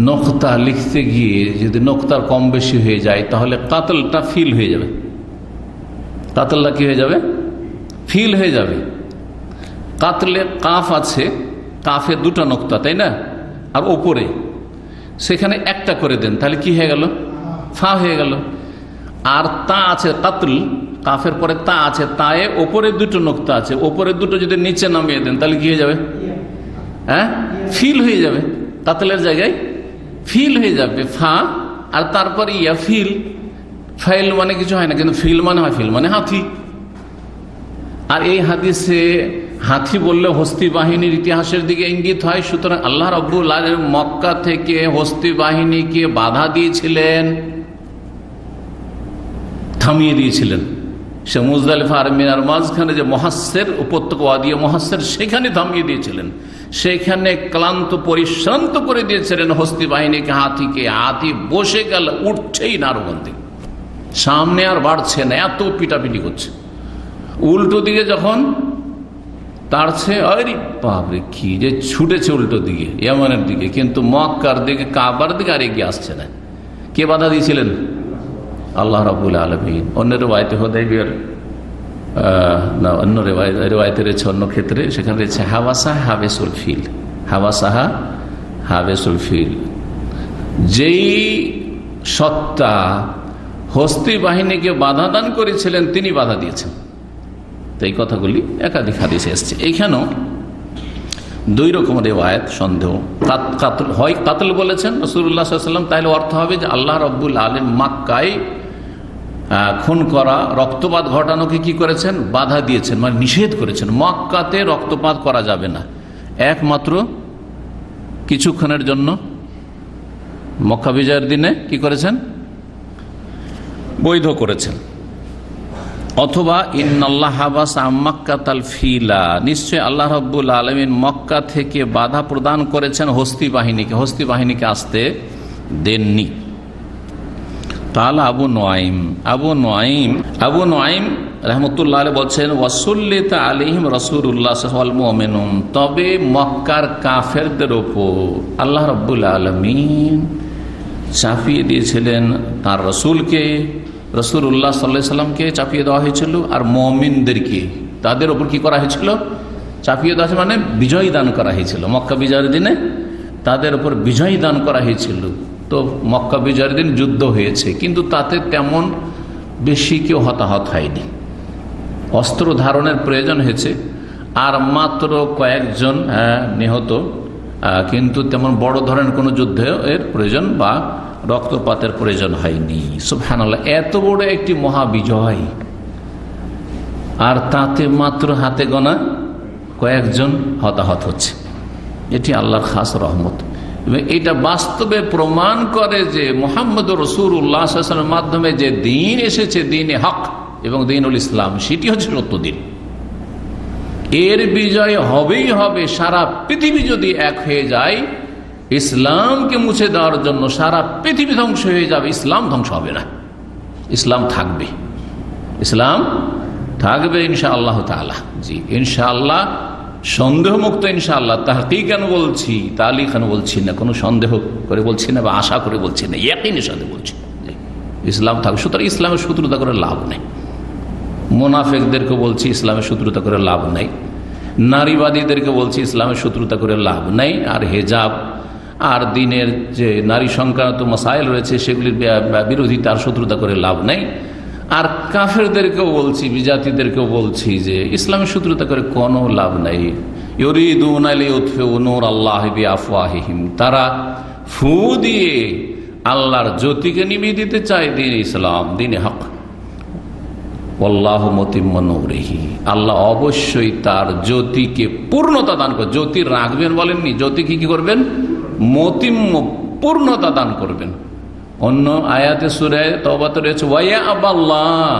Speaker 1: নক্তা লিখতে গিয়ে যদি নক্তার কম বেশি হয়ে যায় তাহলে কাতলটা ফিল হয়ে যাবে, কাতলটা কি হয়ে যাবে? ফিল হয়ে যাবে। কাতলে কাফ আছে, কাফে দুটো নক্তা, তাই না? আর ওপরে সেখানে একটা করে দেন, তাহলে কি হয়ে গেল? ফা হয়ে গেল। আর তা আছে কাতল, কাফের পরে তা আছে, তায়ে ওপরে দুটো নক্তা আছে, ওপরে দুটো যদি নিচে নামিয়ে দেন তাহলে কি হয়ে যাবে? হ্যাঁ, ফিল হয়ে যাবে। কাতলের জায়গায় ফিল হয়ে যাবে, ফা আর তারপরে ইয়া ফিল। ফাইল মানে কিছু হয় না, কিন্তু ফিল মানে হয়, ফিল মানে হাতি। আর এই হাদিসে হাতি বললে হস্তি বাহিনীর ইতিহাসের দিকে ইঙ্গিত হয়। সুতরাং আল্লাহ রাব্বুল আলামিন মক্কা থেকে হস্তি বাহিনীকে বাধা দিয়েছিলেন, থামিয়ে দিয়েছিলেন। সে মুজদালিফা আর মিনার মাঝখানে যে মহাস্সের উপত্যকা, ওয়াদি মহাস্সের, সেখানে থামিয়ে দিয়েছিলেন। সেখানে ক্লান্ত পরিশ্রান্ত করে দিয়েছিলেন হস্তি বাহিনীকে, হাতিকে। হাতি বসে গেল, উঠছেই না আরো মধ্যে, সামনে আর বাড়ছে না, এত পিটাপিটি করছে। উল্টো দিকে যখন তাড়ছে, আরে বাপরে কি যে ছুটেছে উল্টো দিকে, ইয়ামানের দিকে, কিন্তু মক্কার দিকে, কাবার দিকে আর এগিয়ে আসছে না। কে বাধা দিয়েছিলেন? আল্লাহ রাব্বুল আলামিন। অন্য রেওয়ায়েতে হুদাইবিয়ার না, অন্য রেওয়ায়েতে রয়েছে অন্য ক্ষেত্রে, সেখানে রয়েছে হাওয়াসা হাবেসুল ফিল, হাওয়াসাহা হাবেসুল ফিল। যেই সত্তা হস্তি বাহিনীকে বাধা দান করেছিলেন তিনি বাধা দিয়েছেন। তো এই কথাগুলি একাধিক হাদিসে এসছে। এইখানেও দুই রকম রেওয়ায়েত সন্দেহ। কাতল হয়, কাতল বলেছেন রাসূলুল্লাহ সাল্লাল্লাহু আলাইহি ওয়াসাল্লাম, তাহলে অর্থ হবে যে আল্লাহ রাব্বুল আলামিন মক্কায় খুন করা, রক্তপাত ঘটানোকে কি করেছেন? বাধা দিয়েছেন, মানে নিষেধ করেছেন। মক্কাতে রক্তপাত করা যাবে না, একমাত্র কিছুক্ষণের জন্য মক্কা বিজয়ের দিনে কি করেছেন? বৈধ করেছেন। অথবা ইন্নাল্লাহ হাবাসা মাক্কাতাল ফিলা, নিশ্চয় আল্লাহ রাব্বুল আলামিন মক্কা থেকে বাধা প্রদান করেছেন হস্তি বাহিনীকে, হস্তি বাহিনীকে আসতে দেননি। তাহলে আবু নুআইম রাহমাতুল্লাহ আলাইহি বলছেন, ওয়াসুল্লিতা আলাইহিম রাসূলুল্লাহ ওয়াল মুমিনুন, তবে মক্কার কাফেরদের উপর আল্লাহ রাব্বুল আলামিন চাপিয়ে দিয়েছিলেন তার রাসূলকে, রাসূলুল্লাহ সাল্লাল্লাহু আলাইহি সাল্লামকে চাপিয়ে দেওয়া হয়েছিল। আর মুমিনদেরকে তাদের উপর কি করা হয়েছিল? চাপিয়ে দেওয়া, মানে বিজয় দান করা হয়েছিল। মক্কা বিজয়ের দিনে তাদের উপর বিজয় দান করা হয়েছিল। তো মক্কা বিজয়ের দিন যুদ্ধ হয়েছে, কিন্তু তাতে তেমন বেশি কেউ হতাহত হয়নি। অস্ত্র ধারণের প্রয়োজন হয়েছে, আর মাত্র কয়েকজন নিহত, কিন্তু তেমন বড় ধরনের কোনো যুদ্ধের প্রয়োজন বা রক্তপাতের প্রয়োজন হয়নি। সুবহানাল্লাহ, এত বড় একটি মহাবিজয়, আর তাতে মাত্র হাতে গোনা কয়েকজন হতাহত হচ্ছে। এটি আল্লাহর খাস রহমত। এবং এটা বাস্তবে প্রমাণ করে যে মুহাম্মদুর রাসূলুল্লাহ সাল্লাল্লাহু আলাইহি ওয়াসাল্লামের মাধ্যমে যে দ্বীন এসেছে, দ্বীনে হক এবং দ্বীনুল ইসলাম, সেটি হচ্ছে সত্য দ্বীন। এর বিজয় হবেই হবে। সারা পৃথিবী যদি এক হয়ে যায় ইসলামকে মুছে দেওয়ার জন্য, সারা পৃথিবী ধ্বংস হয়ে যাবে, ইসলাম ধ্বংস হবে না। ইসলাম থাকবে, ইসলাম থাকবে ইনশাআল্লাহ তাআলা। জি ইনশাআল্লাহ, সন্দেহ মুক্ত ইনশাআল্লাহ। তাহকিকান বলছি, তালিকান বলছি না, কোনো সন্দেহ করে বলছি না বা আশা করে বলছি না, ইয়াকিনের সাথে বলছি ইসলাম থাকবে। সুতরাং ইসলামের শত্রুতা করে লাভ নেই। মুনাফিকদেরকে বলছি ইসলামের শত্রুতা করে লাভ নেই, নারীবাদীদেরকে বলছি ইসলামের শত্রুতা করে লাভ নেই, আর হেজাব আর দিনের যে নারী সংক্রান্ত মাসাইল রয়েছে সেগুলির বিরোধিতার শত্রুতা করে লাভ নেই। আর কাফেরদেরকেও বলছি, বিজাতিদেরকেও বলছি যে ইসলামের শত্রুতা করে কোনো লাভ নাই। ইউরিদুনা লিইউতফিউ নূরাল্লাহি বিআফওয়াহিহিম, তারা ফু দিয়ে আল্লাহর জ্যোতিকে নিভিয়ে দিতে চায় দিন ইসলাম, দিনে হক। আল্লাহ মুতিম্মু নূরিহি, আল্লাহ অবশ্যই তার জ্যোতিকে পূর্ণতা দান করবেন। জ্যোতি রাখবেন বলেননি, জ্যোতি কি করবেন? মতিম্ম, পূর্ণতা দান করবেন। অন্য আয়াতে সূরা তাওবাতে রয়েছে ওয়া আবাল্লাহ,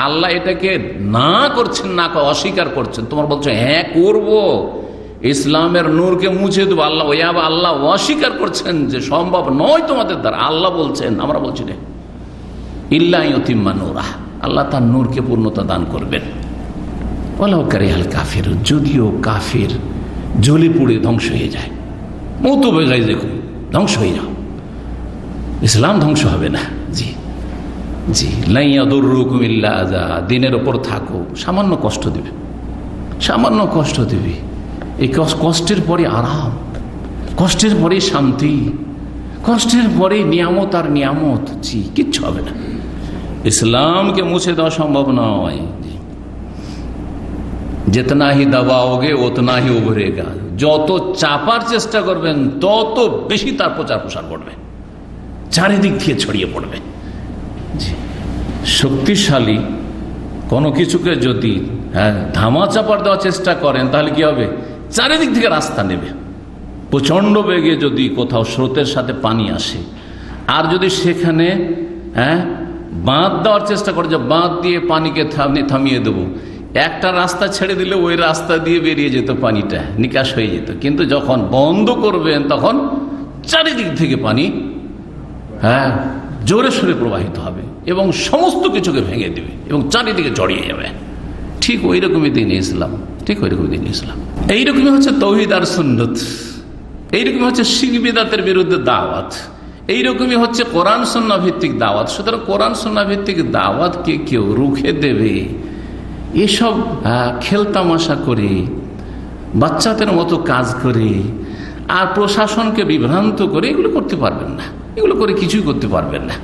Speaker 1: আল্লাহ এটাকে না করছেন, না অস্বীকার করছেন। তোমার বলছো হ্যাঁ করব, ইসলামের নূরকে মুছে দেবো, আল্লাহ ওয়া আল্লাহ অস্বীকার করছেন যে সম্ভব নয় তোমাদের দ্বারা। আল্লাহ বলছেন, আমরা বলছি না। ইল্লা ইউতিম্মা নূরাহ, আল্লাহ তার নূরকে পূর্ণতা দান করবেন। ওয়ালাউ কারিহাল কাফির, যদিও কাফির জ্বলে পুড়ে ধ্বংস হয়ে যায়, মতো বেগাই দেখুন ধ্বংস হয়ে যাও, ইসলাম ধ্বংস হবে না। জি জি, লা ইয়াদুররুকুম ইল্লা আযা, দিনের ওপর থাকো, সামান্য কষ্ট দেবে, সামান্য কষ্ট দেবে। এই কষ্টের পরে আরাম, কষ্টের পরে শান্তি, কষ্টের পরে নিয়ামত আর নিয়ামত। জি, কিচ্ছু হবে না। ইসলামকে মুছে দেওয়া সম্ভব নয়। जितना ही दबाओगे उतना ही उभरेगा, যত চাপার চেষ্টা করবেন তত বেশি তার প্রচার প্রসার করবে, চারিদিক থেকে ছড়িয়ে পড়বে। শক্তিশালী কোনো কিছুকে যদি ধামা চাপার দেওয়ার চেষ্টা করেন তাহলে কি হবে? চারিদিক থেকে রাস্তা নেবে। প্রচন্ড বেগে যদি কোথাও স্রোতের সাথে পানি আসে, আর যদি সেখানে বাঁধ দেওয়ার চেষ্টা করে যে বাঁধ দিয়ে পানিকে থামিয়ে দেবো, একটা রাস্তা ছেড়ে দিলে ওই রাস্তা দিয়ে বেরিয়ে যেত, পানিটা নিকাশ হয়ে যেত। কিন্তু যখন বন্ধ করবেন তখন চারিদিক থেকে পানি জোরে সোরে প্রবাহিত হবে এবং সমস্ত কিছুকে ভেঙে দেবে এবং চারিদিকে জড়িয়ে যাবে। ঠিক ওই রকমই দিন ইসলাম, ঠিক ওই রকমই দিন ইসলাম। এইরকমই হচ্ছে তৌহিদ আর সুন্নত, এইরকমই হচ্ছে শিরক বিদআতের বিরুদ্ধে দাওয়াত, এইরকমই হচ্ছে কোরআন সুন্নাহ ভিত্তিক দাওয়াত। সুতরাং কোরআন সুন্নাহ ভিত্তিক দাওয়াতকে কেউ রুখে দেবে এসব খেলতামাশা করে, বাচ্চাদের মতো কাজ করে, আর প্রশাসনকে বিভ্রান্ত করে এগুলো করতে পারবেন না। এগুলো করে কিছুই করতে পারবেন না।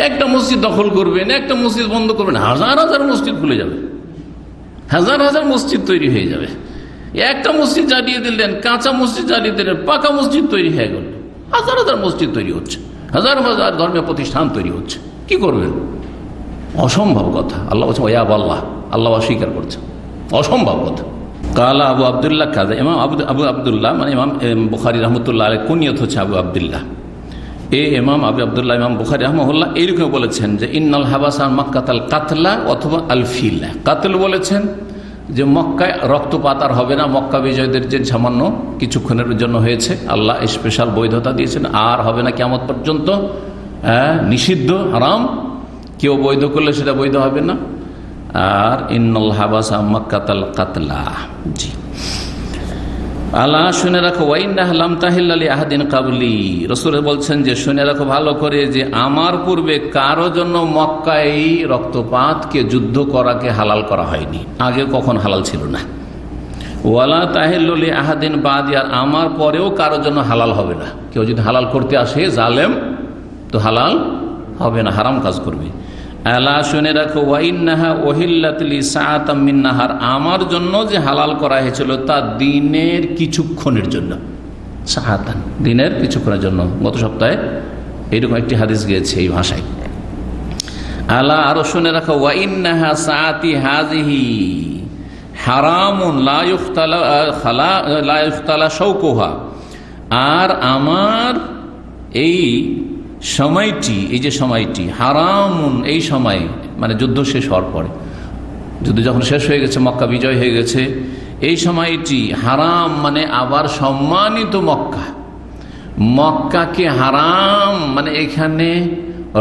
Speaker 1: একটা মসজিদ দখল করবেন, একটা মসজিদ বন্ধ করবেন, হাজার হাজার মসজিদ খুলে যাবে, হাজার হাজার মসজিদ তৈরি হয়ে যাবে। একটা মসজিদ জ্বালিয়ে দিলেন, কাঁচা মসজিদ জ্বালিয়ে দিলেন, পাকা মসজিদ তৈরি হয়ে গেল, হাজার হাজার মসজিদ তৈরি হচ্ছে, হাজার হাজার ধর্মীয় প্রতিষ্ঠান তৈরি হচ্ছে। কি করবেন? অসম্ভব কথা। আল্লাহ বলছেন ওয়া আল্লাহ, আল্লাহ অস্বীকার করছে, অসম্ভব কথা। কালা আবু আবদুল্লাহ কাজা, ইমাম আবু আবদুল্লাহ মানে ইমাম বুখারী রহমতুল্লাহ আলাইহি কুনিয়ত হচ্ছে আবু আবদুল্লাহ। ইমাম আবু আবদুল্লাহ ইমাম বুখারী রাহমাহুল্লাহ এইরকম বলেছেন যে ইন্নাল হাবাসা মাক্কাতাল কাতলা অথবা আল ফিলা। কাতল বলেছেন যে মক্কায় রক্তপাত আর হবে না, মক্কা বিজয়ীদের যে সামান্য কিছুক্ষণের জন্য হয়েছে, আল্লাহ স্পেশাল বৈধতা দিয়েছেন, আর হবে না কিয়ামত পর্যন্ত, নিষিদ্ধ, হারাম, কেউ বৈধ করলে সেটা বৈধ হবে না। আর ইন্নাল হাবাসা মাক্কাতাল কাতলা। জি, আল্লাহ শুনে রাখো ওয়াইন্নাহ লাম তাহিল্লা লি আহাদিন কাবলি, রাসূল বলছেন যে শুনে রাখো ভালো করে যে আমার পূর্বে কারো জন্য মক্কায় রক্তপাতকে, যুদ্ধ করাকে হালাল করা হয়নি, আগে কখন হালাল ছিল না। ওয়ালা তাহিল্লু লি আহাদিন বাদি, আর আমার পরেও কারো জন্য হালাল হবে না। কেউ যদি হালাল করতে আসে জালেম, তো হালাল হবে না, হারাম কাজ করবে। আলা শুনে রাখো ওয়াইন্নাহা ওহিল্লাত লি সাআতাম মিন নাহার, আমার জন্য যে হালাল করা হয়েছিল তা দিনের কিছুক্ষণের জন্য, সাআতান, দিনের কিছুক্ষণের জন্য। গত সপ্তাহে এইরকম একটি হাদিস গিয়েছে এই ভাষায়। আলা আরো শুনে রাখো ওয়াইন্নাহা সাআতি হাযিহি হারামুন লা ইউখতালা শাওকুহা, আর আমার এই সময়টি, এই যে সময়টি হারামুন, এই সময় মানে যুদ্ধ শেষ হওয়ার পরে, যুদ্ধ যখন শেষ হয়ে গেছে, মক্কা বিজয় হয়ে গেছে, এই সময়টি হারাম মানে আবার সম্মানিত মক্কা, মক্কাকে হারাম মানে এখানে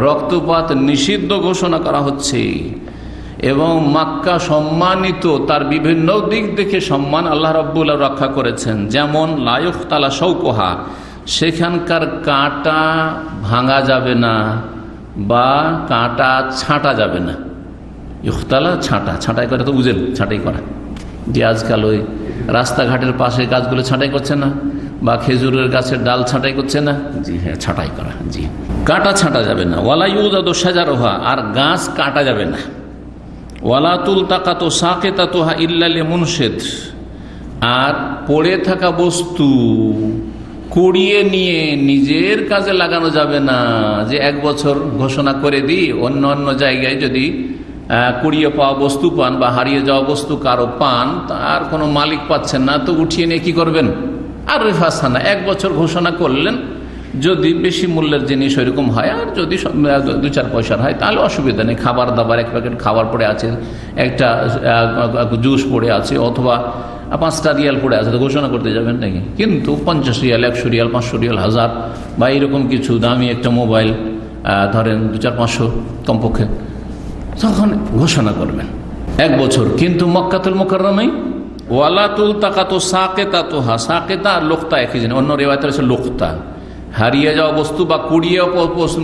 Speaker 1: রক্তপাত নিষিদ্ধ ঘোষণা করা হচ্ছে এবং মক্কা সম্মানিত, তার বিভিন্ন দিক দেখে সম্মান আল্লাহ রাব্বুল আলামিন রক্ষা করেছেন। যেমন লা ইউখতালা শাওকুহা, সেখানকার কাঁটা ভাঙা যাবে না বা কাঁটা ছাঁটা যাবে না। ইখতালা ছাঁটা, ছাঁটাই করে তো বুঝেন, ছাঁটাই করা, যে আজকাল ওই রাস্তাঘাটের পাশে গাছগুলো ছাঁটাই করছে না, বা খেজুরের গাছের ডাল ছাঁটাই করছে না, জি হ্যাঁ, ছাঁটাই করা। জি, কাঁটা ছাঁটা যাবে না। ওয়ালা ইউদাদু শাজারুহা, আর গাছ কাটা যাবে না। ওয়ালা তুলতাকাতু সাকিতাতুহা ইল্লা লিমুনশিদ, আর পড়ে থাকা বস্তু কুড়িয়ে নিয়ে নিজের কাজে লাগানো যাবে না। যে 1 বছর ঘোষণা করে দিই, অন্য অন্য জায়গায় যদি কুড়িয়ে পাওয়া বস্তু পান বা হারিয়ে যাওয়া বস্তু কারো পান, তার কোনো মালিক পাচ্ছেন না, তো উঠিয়ে নিয়ে কি করবেন? আর রিফাসানা 1 বছর ঘোষণা করলেন, যদি বেশি মূল্যের জিনিস ওইরকম হয়, আর যদি 2-4 পয়সার হয় তাহলে অসুবিধা নেই। খাবার দাবার, 1 প্যাকেট খাবার পড়ে আছে, একটা জুস পড়ে আছে, অথবা 5টা রিয়াল পড়ে আছে, তো ঘোষণা করতে যাবেন নাকি? কিন্তু 50 রিয়াল, 100 রিয়াল, 500 রিয়াল, 1000 বা এরকম কিছু দামি একটা মোবাইল ধরেন 2-4-500 কমপক্ষে, তখন ঘোষণা করবেন 1 বছর। কিন্তু মক্কাতুল মুকাররমায় ওয়ালা তুলতাকাতু সাকিতাতুহা, সাকিতা আর লুকতা একই জিনিস, অন্য রিওয়ায়াতে আছে লুকতা। হারিয়ে যাওয়া বস্তু বা কুড়িয়ে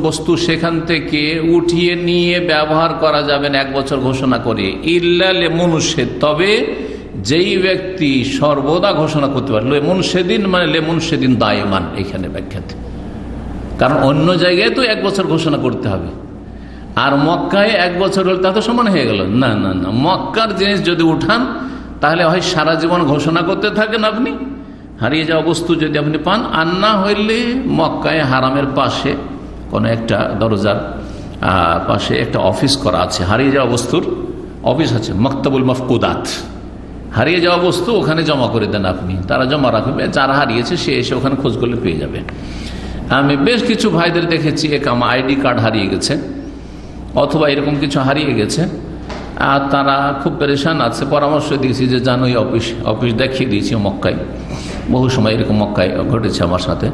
Speaker 1: বস্তু সেখান থেকে উঠিয়ে নিয়ে ব্যবহার করা যাবে না 1 বছর ঘোষণা করে, ইল্লা লিমুনশিদ, তবে যেই ব্যক্তি সর্বদা ঘোষণা করতে পারে। লেমুনশেদিন মানে লেমুনশেদিন দায়মান এখানে ব্যাখ্যাতে, কারণ অন্য জায়গায় তো 1 বছর ঘোষণা করতে হবে, আর মক্কায় 1 বছর হলে তা তো সমান হয়ে গেল না। না না, মক্কার জিনিস যদি উঠান তাহলে হয় সারা জীবন ঘোষণা করতে থাকেন আপনি, হারিয়ে যাওয়া বস্তু যদি আপনি পান, আর না হইলে মক্কায় হারামের পাশে কোনো একটা দরজার পাশে একটা অফিস করা আছে, হারিয়ে যাওয়া বস্তুর অফিস আছে, মক্তবুল মফকুদাত। হারিয়ে যাওয়া বস্তু ওখানে জমা করে দেন আপনি, তারা জমা রাখবে, যারা হারিয়েছে সে এসে ওখানে খোঁজ করলে পেয়ে যাবে। আমি বেশ কিছু ভাইদের দেখেছি, আমার আইডি কার্ড হারিয়ে গেছে অথবা এরকম কিছু হারিয়ে গেছে, আর তারা খুব পেরেশান আছে। পরামর্শ দিয়েছি যে জানো এই অফিস দেখিয়ে দিয়েছি মক্কায়, বহু সময় এরকম মক্কায় ঘটেছে আমার সাথে,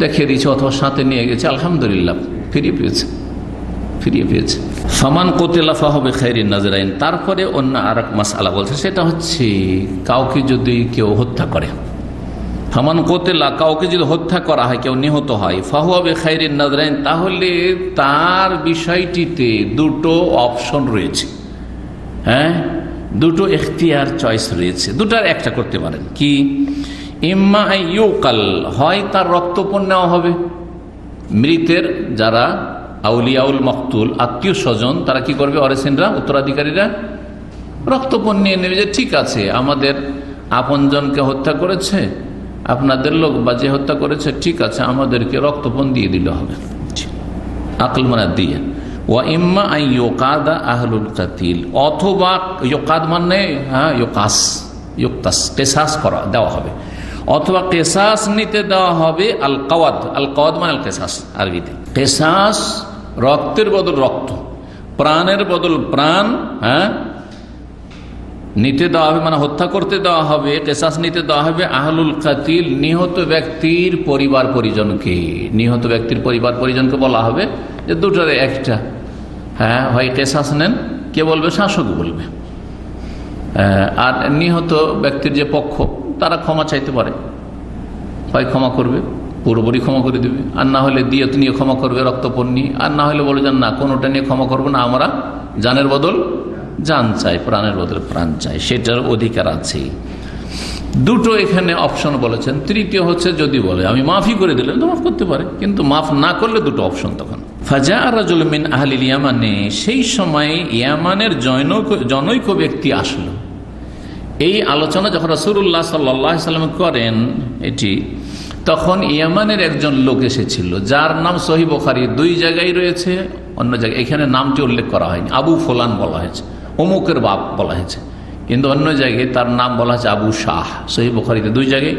Speaker 1: দেখিয়ে দিয়েছি অথবা সাথে নিয়ে গেছে, আলহামদুলিল্লাহ ফিরিয়ে পেয়েছে। ফামান কোতেলা ফাহবে খাইরিন নাজরাইন। তারপরে অন্য আর এক মাসআলা বলছে, সেটা হচ্ছে কাউকে যদি কেউ হত্যা করে, ফামান কোতেলা, কাউকে যদি হত্যা করা হয়, কেউ নিহত হয়, ফাহবে খাইরিন নাজরাইন, তাহলে তার বিষয়টিতে 2টো অপশন রয়েছে। হ্যাঁ, 2টো এখতিয়ার চয়েস রয়েছে, 2টার একটা করতে পারেন। কি? ইম্মা ইউকাল, হয় তার রক্তপণ নেওয়া হবে। মৃতের যারা আউলিয়াউল মকতুল, আত্মীয় স্বজন, তারা কি করবে? অরেসিনরা, উত্তরাধিকারীরা রক্তপণ নিয়ে নেবে, যে ঠিক আছে আমাদের আপনজনকে হত্যা করেছে আপনাদের লোক, বা যে হত্যা করেছে, ঠিক আছে আমাদেরকে রক্তপণ দিয়ে দিলে হবে, আকল মানা দিয়ে। ওয়া ইম্মা আই ইউকাদা আহলুল কাতিল, অথবা ইউকাদ মানে কেসাস করা দেওয়া হবে, অথবা কেসাস নিতে দেওয়া হবে। আল কাওয়াদ মানে আল কেসাস, আরবিতে কেসাস, রক্তের বদল রক্ত, প্রাণের বদল প্রাণ, হ্যাঁ, নিতে দেওয়া হবে, মানে হত্যা করতে দেওয়া হবে, কেসাস নিতে দেওয়া হবে আহলুল কাতিল, নিহত ব্যক্তির পরিবার পরিজনকে। নিহত ব্যক্তির পরিবার পরিজনকে বলা হবে যে 2টার একটা, হ্যাঁ, হয় কেসাস নেন, কে বলবে? শাসক বলবে। আর নিহত ব্যক্তির যে পক্ষ, তারা ক্ষমা চাইতে পারে, হয় ক্ষমা করবে, পুরোপুরি ক্ষমা করে দেবে, আর না হলে দিয়ত নিয়ে ক্ষমা করবে, রক্তপণ নিয়ে, আর না হলে বলে যান না কোনোটা নিয়ে ক্ষমা করবো না, আমরা জানের বদল জান চাই, প্রাণের বদলে প্রাণ চাই, সেটার অধিকার আছে। 2টো এখানে অপশন বলেছেন। তৃতীয় হচ্ছে যদি বলে আমি মাফি করে দিলেন, তো মাফ করতে পারে, কিন্তু মাফ না করলে 2টো অপশন তখন। ফাজা রাজুল মিন আহলিল ইয়ামানে, সেই সময় ইয়ামানের জনৈক ব্যক্তি আসলো। এই আলোচনা যখন রাসূলুল্লাহ সাল্লাল্লাহু আলাইহি ওয়াসাল্লাম করেন এটি, তখন ইয়ামানের একজন লোক এসেছিল, যার নাম সহিহ বুখারী 2 জায়গায় রয়েছে, অন্য জায়গায় এখানে নামটি উল্লেখ করা হয়নি, আবু ফুলান বলা হয়েছে, অমুকের বাপ বলা হয়েছে, কিন্তু অন্য জায়গায় তার নাম বলা হয়েছে আবু শাহ। সহিহ বুখারীতে 2 জায়গায়,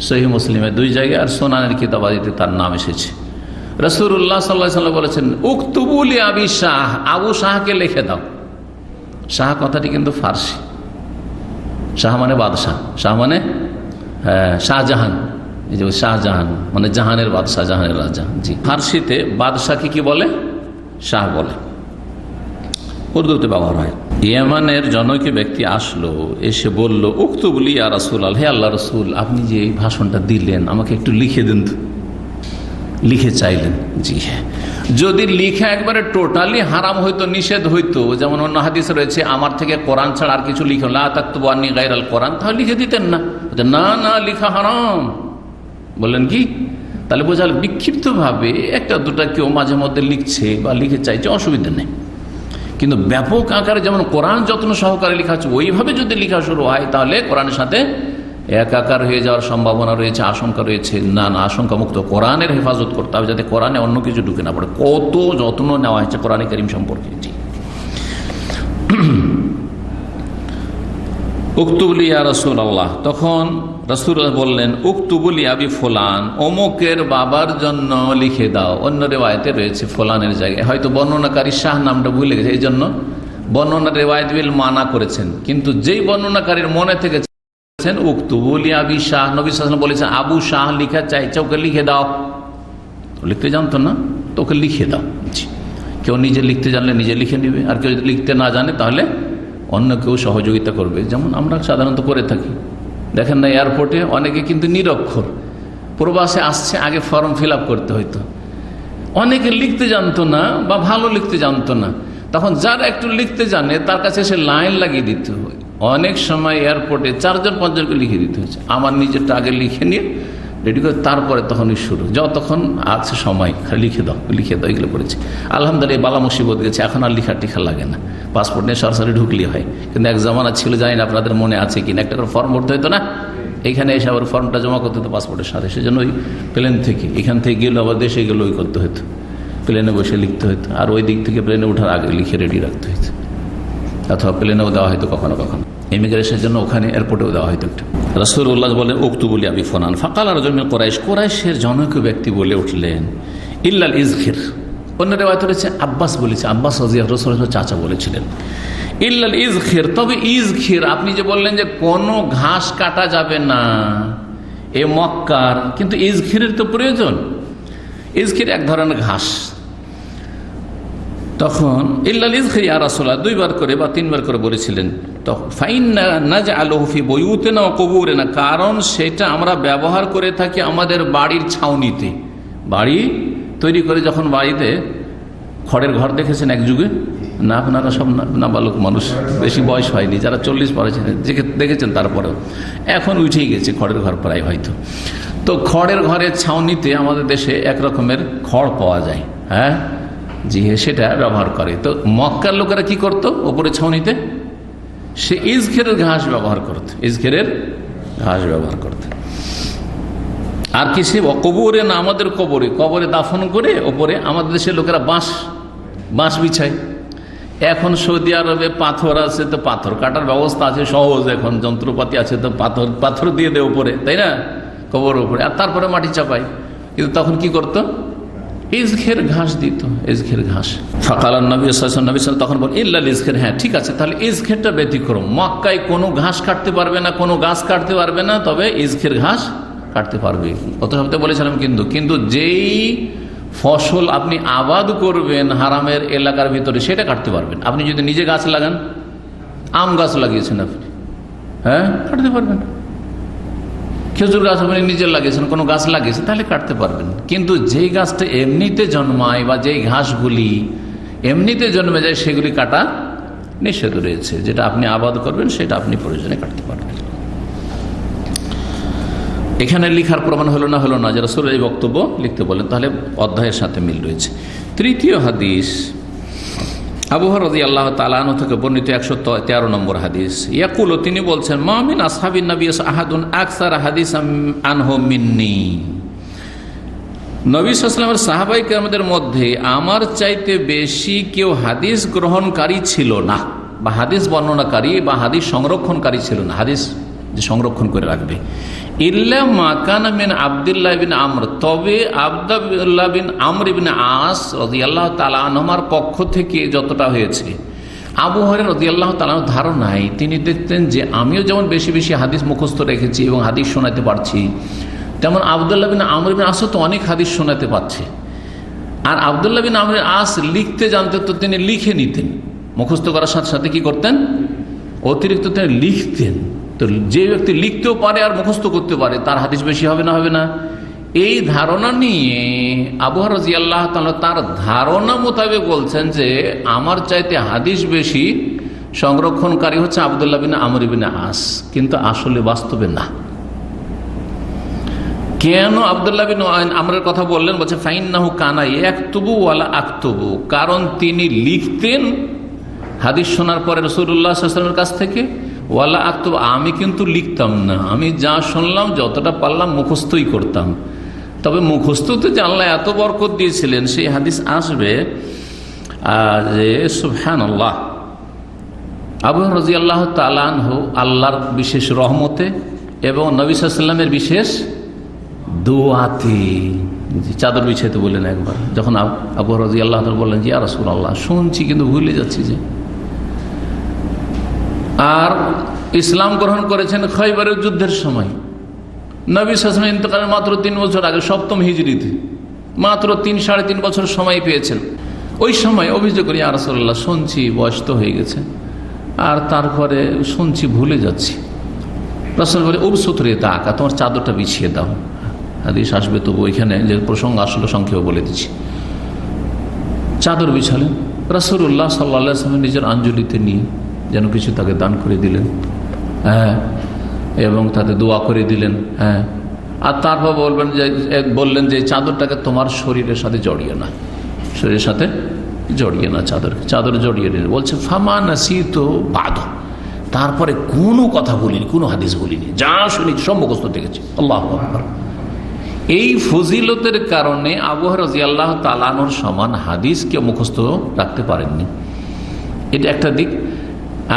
Speaker 1: সহিহ মুসলিমে 2 জায়গায়, আর সুনানের কিতাবাদিতে তার নাম এসেছে। রাসূলুল্লাহ সাল্লাল্লাহু আলাইহি ওয়াসাল্লাম বলেছেন, উকতুবু লি আবি শাহ, আবু শাহকে লিখে দাও। শাহ কথাটি কিন্তু ফার্সি, শাহ মানে বাদশাহ, শাহ মানে শাহজাহান, এই যে শাহজাহান মানে জাহানের বাদশাহ, জাহানের রাজা। জি, ফার্সিতে বাদশাহকে কি বলে? শাহ বলে, উর্দুতে ব্যবহার হয়। ইয়ামানের জনৈক ব্যক্তি আসলো, এসে বলল, উকতুব লি ইয়া রাসূলুল্লাহ, হে আল্লাহ রাসূল, আপনি যে এই ভাষণটা দিলেন আমাকে একটু লিখে দিন তো। লিখে চাইলেন। জি হ্যাঁ, যদি লিখা একবারে টোটালি হারাম হইতো, নিষেধ হইতো, যেমন অন্য হাদিসে রয়েছে আমার থেকে কোরআন ছাড়া আর কিছু লিখো, লা তাকতুবু আন্নী গায়রাল কোরআন, তাহলে লিখে দিতেন না। না না, লিখা হারাম। বললেন কি? তাহলে বোঝাল বিক্ষিপ্তভাবে 1-2টা কেউ মাঝে মধ্যে লিখছে বা লিখে চাইছে, অসুবিধা নেই, কিন্তু ব্যাপক আকারে যেমন কোরআন যত্ন সহকারে লেখা আছে ওইভাবে যদি লেখা শুরু হয়, তাহলে কোরআনের সাথে একাকার হয়ে যাওয়ার সম্ভাবনা রয়েছে, আশঙ্কা রয়েছে। না, আশঙ্কা মুক্ত কোরআনের হেফাজত করতে হবে, যাতে কোরআনে অন্য কিছু ঢুকে না পড়ে। কত যত্ন নেওয়া হয়েছে কোরআনে কারীম সম্পর্কে। জি, উক্তুবলি ইয়া রাসূলুল্লাহ, তখন রাসূলুল্লাহ বললেন, উক্তুবলি আবি ফুলান, অমুকের বাবার জন্য লিখে দাও। অন্য রেওয়ায়েতে রয়েছে ফুলানের জায়গায়, হয়তো বর্ণনাকারী শাহ নামটা ভুলে গেছে, এই জন্য বর্ণনা রেওয়ায়েত বিল মানা করেছেন। কিন্তু যেই বর্ণনাকারীর মনে থেকে উক্তুবলি আবি শাহ, নবী সাল্লাল্লাহু আলাইহি ওয়াসাল্লাম বলেছেন আবু শাহ লিখা চাইছে, ওকে লিখে দাও। লিখতে জানতো না তো ওকে লিখে দাও। কেউ নিজে লিখতে জানলে নিজে লিখে নেবে, আর কেউ যদি লিখতে না জানে তাহলে অন্য কেউ সহযোগিতা করবে, যেমন আমরা সাধারণত করে থাকি। দেখেন না, এয়ারপোর্টে অনেকে কিন্তু নিরক্ষর, প্রবাসে আসছে, আগে ফর্ম ফিল আপ করতে হইতো। অনেকে লিখতে জানতো না বা ভালো লিখতে জানতো না, তখন যারা একটু লিখতে জানে তার কাছে এসে লাইন লাগিয়ে দিতে হয়। অনেক সময় এয়ারপোর্টে 4-5 জনকে লিখে দিতে হয়েছে। আমার নিজেরটা আগে লিখে নিয়ে রেডি করে তারপরে তখনই শুরু, যতক্ষণ আছে সময় লিখে দাও লিখে দাও, এগুলো করেছি। আলহামদুলিল্লাহ বালা মুসিবত গেছে, এখন আর লিখা টিখা লাগে না, পাসপোর্ট নিয়ে সরাসরি ঢুকলে হয়। কিন্তু এক জামানা ছিল, জানি না আপনাদের মনে আছে কিনা, একটা করে ফর্ম ভরতে হতো না, এইখানে এসে আবার ফর্মটা জমা করতে হতো পাসপোর্টের সাথে। সেজন্য ওই প্লেন থেকে, এখান থেকে গেলে আবার দেশে গেলে ওই করতে হতো, প্লেনে বসে লিখতে হতো, আর ওই দিক থেকে প্লেনে ওঠার আগে লিখে রেডি রাখতে হতো, অথবা প্লেনেও দেওয়া হয়তো কখনো কখনো, ইমিগ্রেশনের জন্য ওখানে এয়ারপোর্টেও দেওয়া হয়তো একটু। রাসূলুল্লাহ বলেন উক্তুবুলি আবি ফুলান, ফাকাল রাজুল মিন কুরাইশ, কুরাইশের জনৈক ব্যক্তি বলে উঠলেন, ইল্লাল ইজখির। অন্য রিওয়ায়াতে রয়েছে আব্বাস বলেছে, আব্বাস রাসূলুল্লাহ চাচা বলেছিলেন, ইল্লাল ইজখির, তবে ইজখির। আপনি যে বললেন যে কোনো ঘাস কাটা যাবে না এ মক্কার, কিন্তু ইজখিরের তো প্রয়োজন। ইজখির এক ধরনের ঘাস। তখন ইল্লাল ইজখির ইয়া রাসূলুল্লাহ 2 বার করে বা 3 বার করে বলেছিলেন। তখন ফাইন্না নাজআলুহু ফি বুয়ুতিনা ওয়া কুবুরিনা, কারণ সেটা আমরা ব্যবহার করে থাকি আমাদের বাড়ির ছাউনিতে। বাড়ি তৈরি করে যখন বাড়িতে খড়ের ঘর দেখেছেন এক যুগে, না আপনারা সব নাবালক মানুষ, বেশি বয়স হয়নি, যারা 40 পরেছেন দেখেছেন, তারপরেও এখন উঠেই গেছে খড়ের ঘর প্রায় হয়তো। তো খড়ের ঘরের ছাউনিতে আমাদের দেশে এক রকমের খড় পাওয়া যায়, হ্যাঁ জি, সেটা ব্যবহার করে। তো মক্কার লোকেরা কি করতো, ওপরে ছাউনিতে সে ইজখেরের ঘাস ব্যবহার করত, ইজখেরের ঘাস ব্যবহার করত। আর কি সে কবরে না, আমাদের কবরে, কবরে দাফন করে ওপরে আমাদের দেশের লোকেরা বাঁশ বিছায়। এখন সৌদি আরবে পাথর আছে, তো পাথর কাটার ব্যবস্থা আছে সহজ, এখন যন্ত্রপাতি আছে, তো পাথর দিয়ে দেয় উপরে, তাই না, কবর উপরে, আর তারপরে মাটি চাপায়। কিন্তু তখন কি করতো, ইজখের ঘাস দিত, ইজখের ঘাস। ফাকাল নবী সাল্লাল্লাহু আলাইহি ওয়াসাল্লাম, তখন বল ইল্লাল ইজখের, হ্যাঁ ঠিক আছে, তাহলে ইজখেরটা ব্যতিক্রম। মক্কায় কোনো ঘাস কাটতে পারবে না, কোনো গাছ কাটতে পারবে না, তবে ইজখের ঘাস কাটতে পারবে। গত সপ্তাহে বলেছিলাম, কিন্তু যেই ফসল আপনি আবাদ করবেন হারামের এলাকার ভিতরে, সেটা কাটতে পারবেন। আপনি যদি নিজে গাছ লাগান, আম গাছ লাগিয়েছেন আপনি, হ্যাঁ কাটতে পারবেন। খেজুর গাছ আপনি নিজে লাগিয়েছেন, কোনো গাছ লাগিয়েছেন, তাহলে কাটতে পারবেন। কিন্তু যেই গাছটা এমনিতে জন্মায় বা যেই ঘাসগুলি এমনিতে জন্মে যায়, সেগুলি কাটা নিষেধ রয়েছে। যেটা আপনি আবাদ করবেন সেটা আপনি প্রয়োজনে কাটতে পারবেন। এখানে লিখার প্রমাণ হলো না যে রাসূলের এই বক্তব্য লিখতে বলেন, তাহলে অধ্যায়ের সাথে মিল রয়েছে। তৃতীয় হাদিস, আবু হুরায়রা রাদিয়াল্লাহু তাআলা আনহু থেকে বর্ণিত 113 নম্বর হাদিস। ইয়াকুলু, তিনি বলছেন, মা মিন আসহাবিন নবী আহাদুন আকসার হাদিসাম আনহু মিন্নি। নবী সাল্লাল্লাহু আলাইহি ওয়াসাল্লামের সাহাবায়ে কেরামদের মধ্যে আমার চাইতে বেশি কেউ হাদিস গ্রহণকারী ছিল না, বা হাদিস বর্ণনাকারী বা হাদিস সংরক্ষণকারী ছিল না, হাদিস যে সংরক্ষণ করে রাখবে। ইল্লা মা কানা মিন আব্দুল্লাহ বিন আমর, তবে আব্দুল্লাহ বিন আমর ইবনে আস রাদিয়াল্লাহু তাআলা আনহুর পক্ষ থেকে যতটা হয়েছে। আবু হুরায়রা রাদিয়াল্লাহু তাআলা ধারণায় তিনি দেখতেন যে আমিও যেমন বেশি বেশি হাদিস মুখস্থ রেখেছি এবং হাদিস শোনাতে পারছি, তেমন আব্দুল্লাহ বিন আমর ইবনে আসও তো অনেক হাদিস শোনাতে পারছে। আর আব্দুল্লাহ বিন আমর আস লিখতে জানতেন, তো তিনি লিখে নিতেন, মুখস্থ করার সাথে সাথে কি করতেন, অতিরিক্ত তিনি লিখতেন। তো যে ব্যক্তি লিখতেও পারে আর মুখস্থ করতে পারে, তার হাদিস বেশি হবে না। এই ধারণা নিয়ে আবু হুরায়রা রাদিয়াল্লাহু তাআলা তার ধারণা মোতাবেক বলছেন যে আমার চাইতে হাদিস বেশি সংরক্ষণকারী হচ্ছে আব্দুল্লাহ বিন আমর ইবনে আস, কিন্তু আসলে বাস্তবে না। কেন আব্দুল্লাহ বিন আমরের কথা বললেন, বলছে ফাইন্নাহু কানা ইয়াকতুবু ওয়ালা আকতুবু, কারণ তিনি লিখতেন হাদিস শোনার পরে রাসূলুল্লাহ সাল্লাল্লাহু আলাইহি ওয়াসাল্লামের কাছ থেকে, ওয়ালা আক্তুব, আমি কিন্তু লিখতাম না, আমি যা শুনলাম যতটা পারলাম মুখস্থই করতাম। তবে মুখস্থতে যে আল্লাহ এত বরকত দিয়েছিলেন সেই হাদিস আসবে যে সুবহানাল্লাহ, আবু হুরায়রা রাদিয়াল্লাহু তাআলা আনহু আল্লাহর বিশেষ রহমতে এবং নবী সাল্লাল্লাহু আলাইহি ওয়াসাল্লামের বিশেষ দোয়াতে চাদর বিছাইতে বললেন একবার, যখন আবু হুরায়রা রাদিয়াল্লাহু তাআলা বললেন যে ইয়া রাসূলুল্লাহ, শুনছি কিন্তু ভুলে যাচ্ছি যে। আর ইসলাম গ্রহণ করেছেন খয়বরের যুদ্ধের সময়, নবী সাল্লাল্লাহু আলাইহি ওয়াসাল্লাম ইন্তেকালের মাত্র 3 বছর আগে, সপ্তম হিজরিতে, মাত্র 3-3.5 বছর সময় পেয়েছেন। ওই সময় অভিযোগ করি, ইয়া রাসূলুল্লাহ, শুনছি বয়স তো হয়ে গেছে, আর তারপরে শুনছি ভুলে যাচ্ছি। রাসূল বলে উবসুতরে তাকা, তোমার চাদরটা বিছিয়ে দাও। হাদিস আসবে, তবু ওইখানে যে প্রসঙ্গ আসলে সংক্ষেপে বলে দিচ্ছি। চাদর বিছালেন, রাসূলুল্লাহ সাল্লাল্লাহু আলাইহি ওয়াসাল্লাম নিজের আঞ্জলিতে নিয়ে যেন কিছু তাকে দান করে দিলেন, হ্যাঁ, এবং তাতে দোয়া করে দিলেন, হ্যাঁ। আর তারপর বললেন যে চাদরটাকে তোমার শরীরের সাথে জড়িয়ে না, শরীরের সাথে জড়িয়ে না, চাদর জড়িয়ে নিন। বলছে ফামা নাসিত বাদ, তারপরে কোনো কথা বলিনি, কোনো হাদিস বলিনি, যা শুনি সব মুখস্থ দেখেছি। আল্লাহু আকবার। এই ফজিলতের কারণে আবু হুরায়রা রাদিয়াল্লাহু তাআলা আনহুর সমান হাদিসকে মুখস্থ রাখতে পারেননি। এটা একটা দিক।